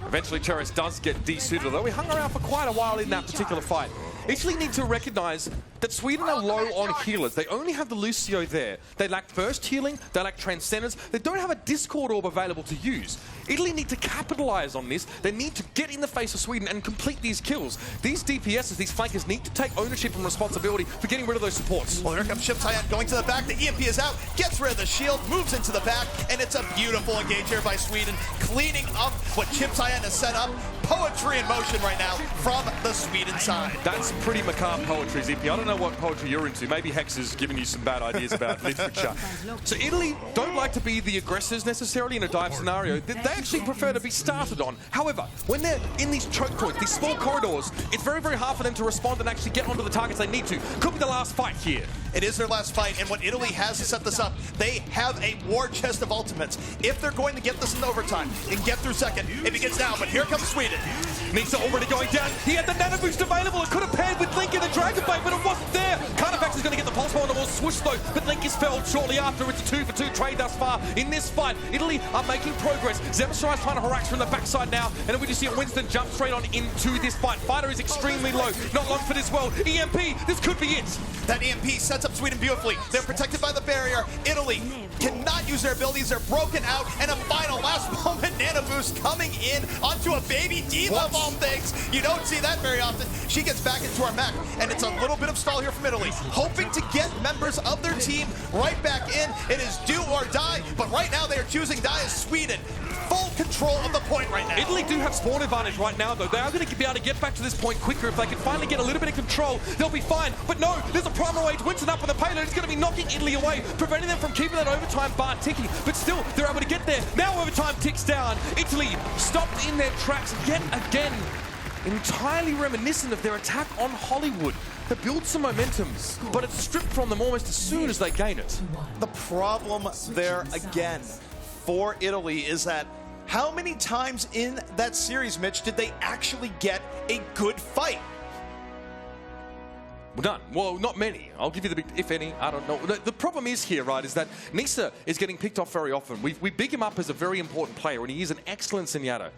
Eventually, Cheris does get desuited, although he hung around for quite a while in that particular fight. Italy need to recognize that Sweden are low on healers. They only have the Lucio there. They lack burst healing, they lack transcendence, they don't have a Discord orb available to use. Italy need to capitalize on this. They need to get in the face of Sweden and complete these kills. These DPSs, these flankers, need to take ownership and responsibility for getting rid of those supports. Well, here comes Chips Iron going to the back. The EMP is out, gets rid of the shield, moves into the back, and it's a beautiful engage here by Sweden, cleaning up what Chips Iron has set up. Poetry in motion right now from the Sweden side. That's pretty macabre poetry, ZP. I don't know what poetry you're into. Maybe Hex is giving you some bad ideas about literature. So Italy don't like to be the aggressors necessarily in a dive scenario. They actually prefer to be started on. However, when they're in these choke points, these small corridors, it's very, very hard for them to respond and actually get onto the targets they need to. Could be the last fight here. It is their last fight, and what Italy has to set this up, they have a war chest of ultimates. If they're going to get this in overtime and get through second, it begins now, but here comes Sweden. Nisa already going down. He had the nano boost available. It could have paired with Link in the Dragon Blade, but it wasn't there. Carnifex is going to get the pulse bomb on the wall. Swoosh though, but Link is felled shortly after. It's a 2-for-2 trade thus far in this fight. Italy are making progress. Zebasai is trying to harass from the backside now, and then we just see Winston jump straight on into this fight. Fighter is extremely low. Not long for this world. EMP, this could be it. That EMP sets up Sweden beautifully. They're protected by the barrier. Italy cannot use their abilities. They're broken out, and a final last moment nano boost coming in onto a baby D.Va of all things. You don't see that very often. She gets back into our mech, and it's a little bit of stall here from Italy, hoping to get members of their team right back in. It is do or die, but right now they are choosing die as Sweden. Full control of the point right now. Italy do have spawn advantage right now, though. They are going to be able to get back to this point quicker. If they can finally get a little bit of control, they'll be fine. But no, there's a primal age. Winston up on the payload. It's going to be knocking Italy away, preventing them from keeping that overtime bar ticking. But still, they're able to get there. Now overtime ticks down. Italy stopped in their tracks yet again. Entirely reminiscent of their attack on Hollywood. They build some momentum, but it's stripped from them almost as soon as they gain it. The problem there again for Italy is that how many times in that series, Mitch, did they actually get a good fight? Well, none. Well, not many. I'll give you the big, if any, I don't know. The problem is here, right, is that Nisa is getting picked off very often. We big him up as a very important player, and he is an excellent Zenyatta.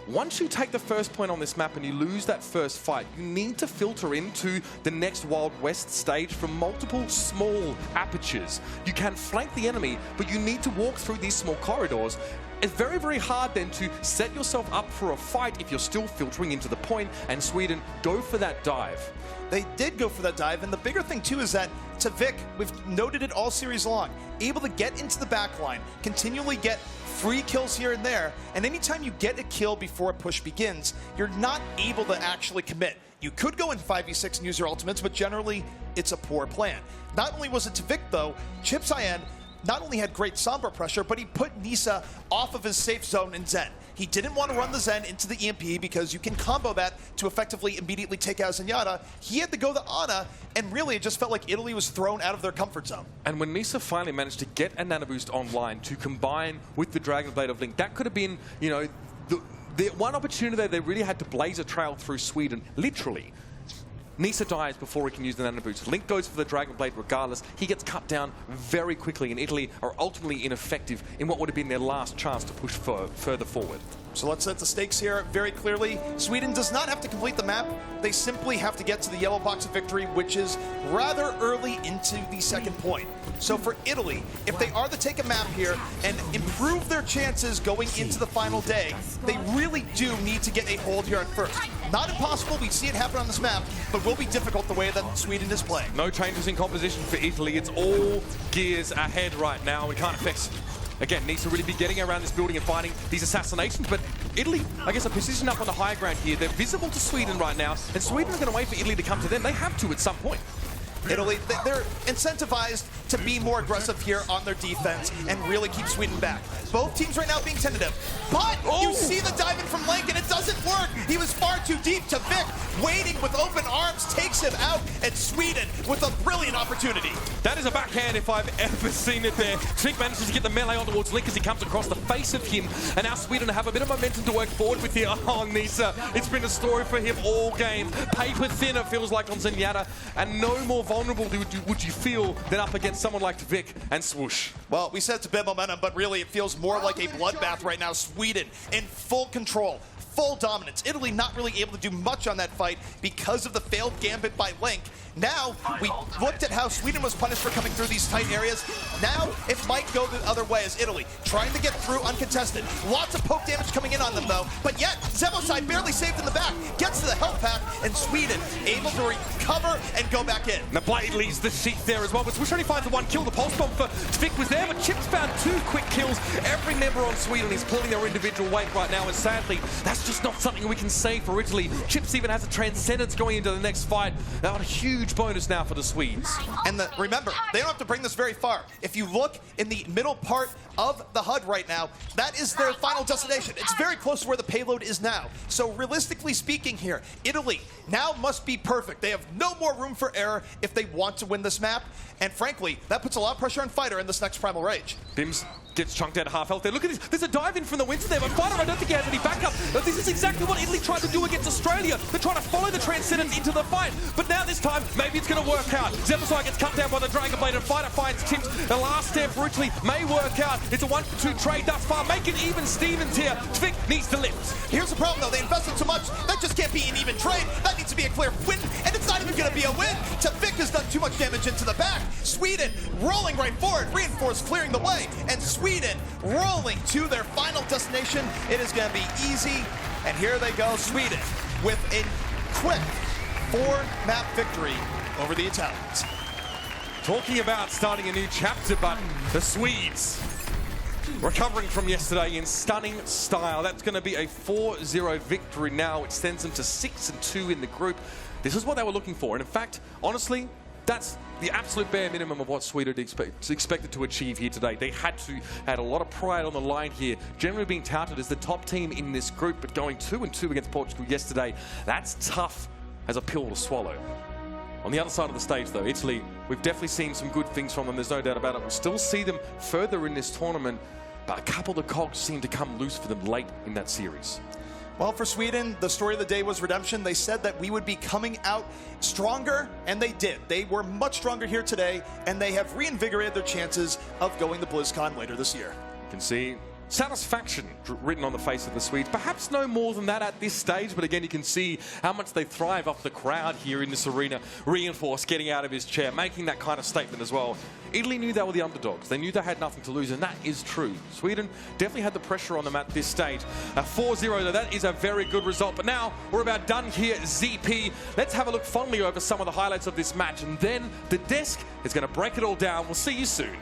Once you take the first point on this map and you lose that first fight, you need to filter into the next Wild West stage from multiple small apertures. You can flank the enemy, but you need to walk through these small corridors. It's very, very hard then to set yourself up for a fight if you're still filtering into the point, and Sweden go for that dive. They did go for that dive, and the bigger thing too is that Tvik, we've noted it all series long, able to get into the back line, continually get free kills here and there, and anytime you get a kill before a push begins, you're not able to actually commit. You could go in 5v6 and use your ultimates, but generally it's a poor plan. Not only was it Tvik though, Chips Iron not only had great Sombra pressure, but he put Nisa off of his safe zone in Zen. He didn't want to run the Zen into the EMP because you can combo that to effectively immediately take out Zenyatta. He had to go the Ana, and really it just felt like Italy was thrown out of their comfort zone. And when Nisa finally managed to get a nano boost online to combine with the Dragon Blade of Link, that could have been, you know, the one opportunity that they really had to blaze a trail through Sweden, literally. Nisa dies before he can use the nano boost. Link goes for the Dragon Blade regardless. He gets cut down very quickly, and Italy are ultimately ineffective in what would have been their last chance to push further forward. So let's set the stakes here very clearly. Sweden does not have to complete the map. They simply have to get to the yellow box of victory, which is rather early into the second point. So for Italy, if they are to take a map here and improve their chances going into the final day, they really do need to get a hold here at first. Not impossible, we see it happen on this map, but will be difficult the way that Sweden is playing. No changes in composition for Italy. It's all gears ahead right now. We can't affect. Again, needs to really be getting around this building and fighting these assassinations, but Italy, I guess, are positioned up on the higher ground here. They're visible to Sweden right now, and Sweden is going to wait for Italy to come to them. They have to at some point. Italy, they're incentivized to be more aggressive here on their defense and really keep Sweden back. Both teams right now being tentative, but you see the dive in from Link and it doesn't work. He was far too deep to Vic, waiting with open arms, takes him out, and Sweden with a brilliant opportunity. That is a backhand if I've ever seen it there. Vic manages to get the melee on towards Link as he comes across the face of him, and now Sweden have a bit of momentum to work forward with here. Oh, Nisa, it's been a story for him all game. Paper thin, it feels like on Zenyatta, and no more vulnerable would you feel than up against someone like Vic and Swoosh. Well, we said it's a bit of momentum, but really it feels more like a bloodbath right now. Sweden in full control, full dominance. Italy not really able to do much on that fight because of the failed gambit by Link. Now, we looked at how Sweden was punished for coming through these tight areas. Now, it might go the other way as Italy trying to get through uncontested. Lots of poke damage coming in on them, though. But yet, Zebosai barely saved in the back. Gets to the health pack, and Sweden able to recover and go back in. Now, Blade leaves the sheath there as well, but Swoosh only finds the one kill. The pulse bomb for Vic was there, but Chips found 2 quick kills. Every member on Sweden is pulling their individual weight right now, and sadly, that's just not something we can say for Italy. Chips even has a transcendence going into the next fight. Now, a huge bonus now for the Swedes. And remember, they don't have to bring this very far. If you look in the middle part of the HUD right now, that is their final destination. It's very close to where the payload is now. So realistically speaking here, Italy now must be perfect. They have no more room for error if they want to win this map. And frankly, that puts a lot of pressure on Fighter in this next Primal Rage. Bims gets chunked out of half health there. Look at this. There's a dive in from the Winston there, but Fighter, I don't think he has any backup. But this is exactly what Italy tried to do against Australia. They're trying to follow the Transcendence into the fight. But now this time, maybe it's going to work out. Zebosai gets cut down by the Dragon Blade, and Fighter finds Chips. The last stand for Italy may work out. It's a 1-for-2 trade thus far. Make it even Stevens here. Vic needs to lift. Here's the problem, though. They invested so much. That just can't be an even trade. That needs to be a clear win, and it's not even going to be a win. Vic has done too much damage into the back. Sweden rolling right forward. Reinforce clearing the way, and Sweden rolling to their final destination. It is going to be easy, and here they go, Sweden, with a quick 4-map victory over the Italians. Talking about starting a new chapter, but the Swedes recovering from yesterday in stunning style. That's going to be a 4-0 victory now, which sends them to 6-2 in the group. This is what they were looking for, and in fact, honestly, that's the absolute bare minimum of what Sweden expected to achieve here today. They had a lot of pride on the line here, generally being touted as the top team in this group, but going 2-2 against Portugal yesterday, that's tough as a pill to swallow. On the other side of the stage, though, Italy, we've definitely seen some good things from them, there's no doubt about it. We'll still see them further in this tournament, but a couple of the cogs seem to come loose for them late in that series. Well, for Sweden, the story of the day was redemption. They said that we would be coming out stronger, and they did. They were much stronger here today, and they have reinvigorated their chances of going to BlizzCon later this year. You can see satisfaction written on the face of the Swedes. Perhaps no more than that at this stage, but again, you can see how much they thrive off the crowd here in this arena. Reinforce getting out of his chair, making that kind of statement as well. Italy knew they were the underdogs. They knew they had nothing to lose, and that is true. Sweden definitely had the pressure on them at this stage. A 4-0, though, that is a very good result. But now we're about done here, ZP. Let's have a look fondly over some of the highlights of this match, and then the desk is going to break it all down. We'll see you soon.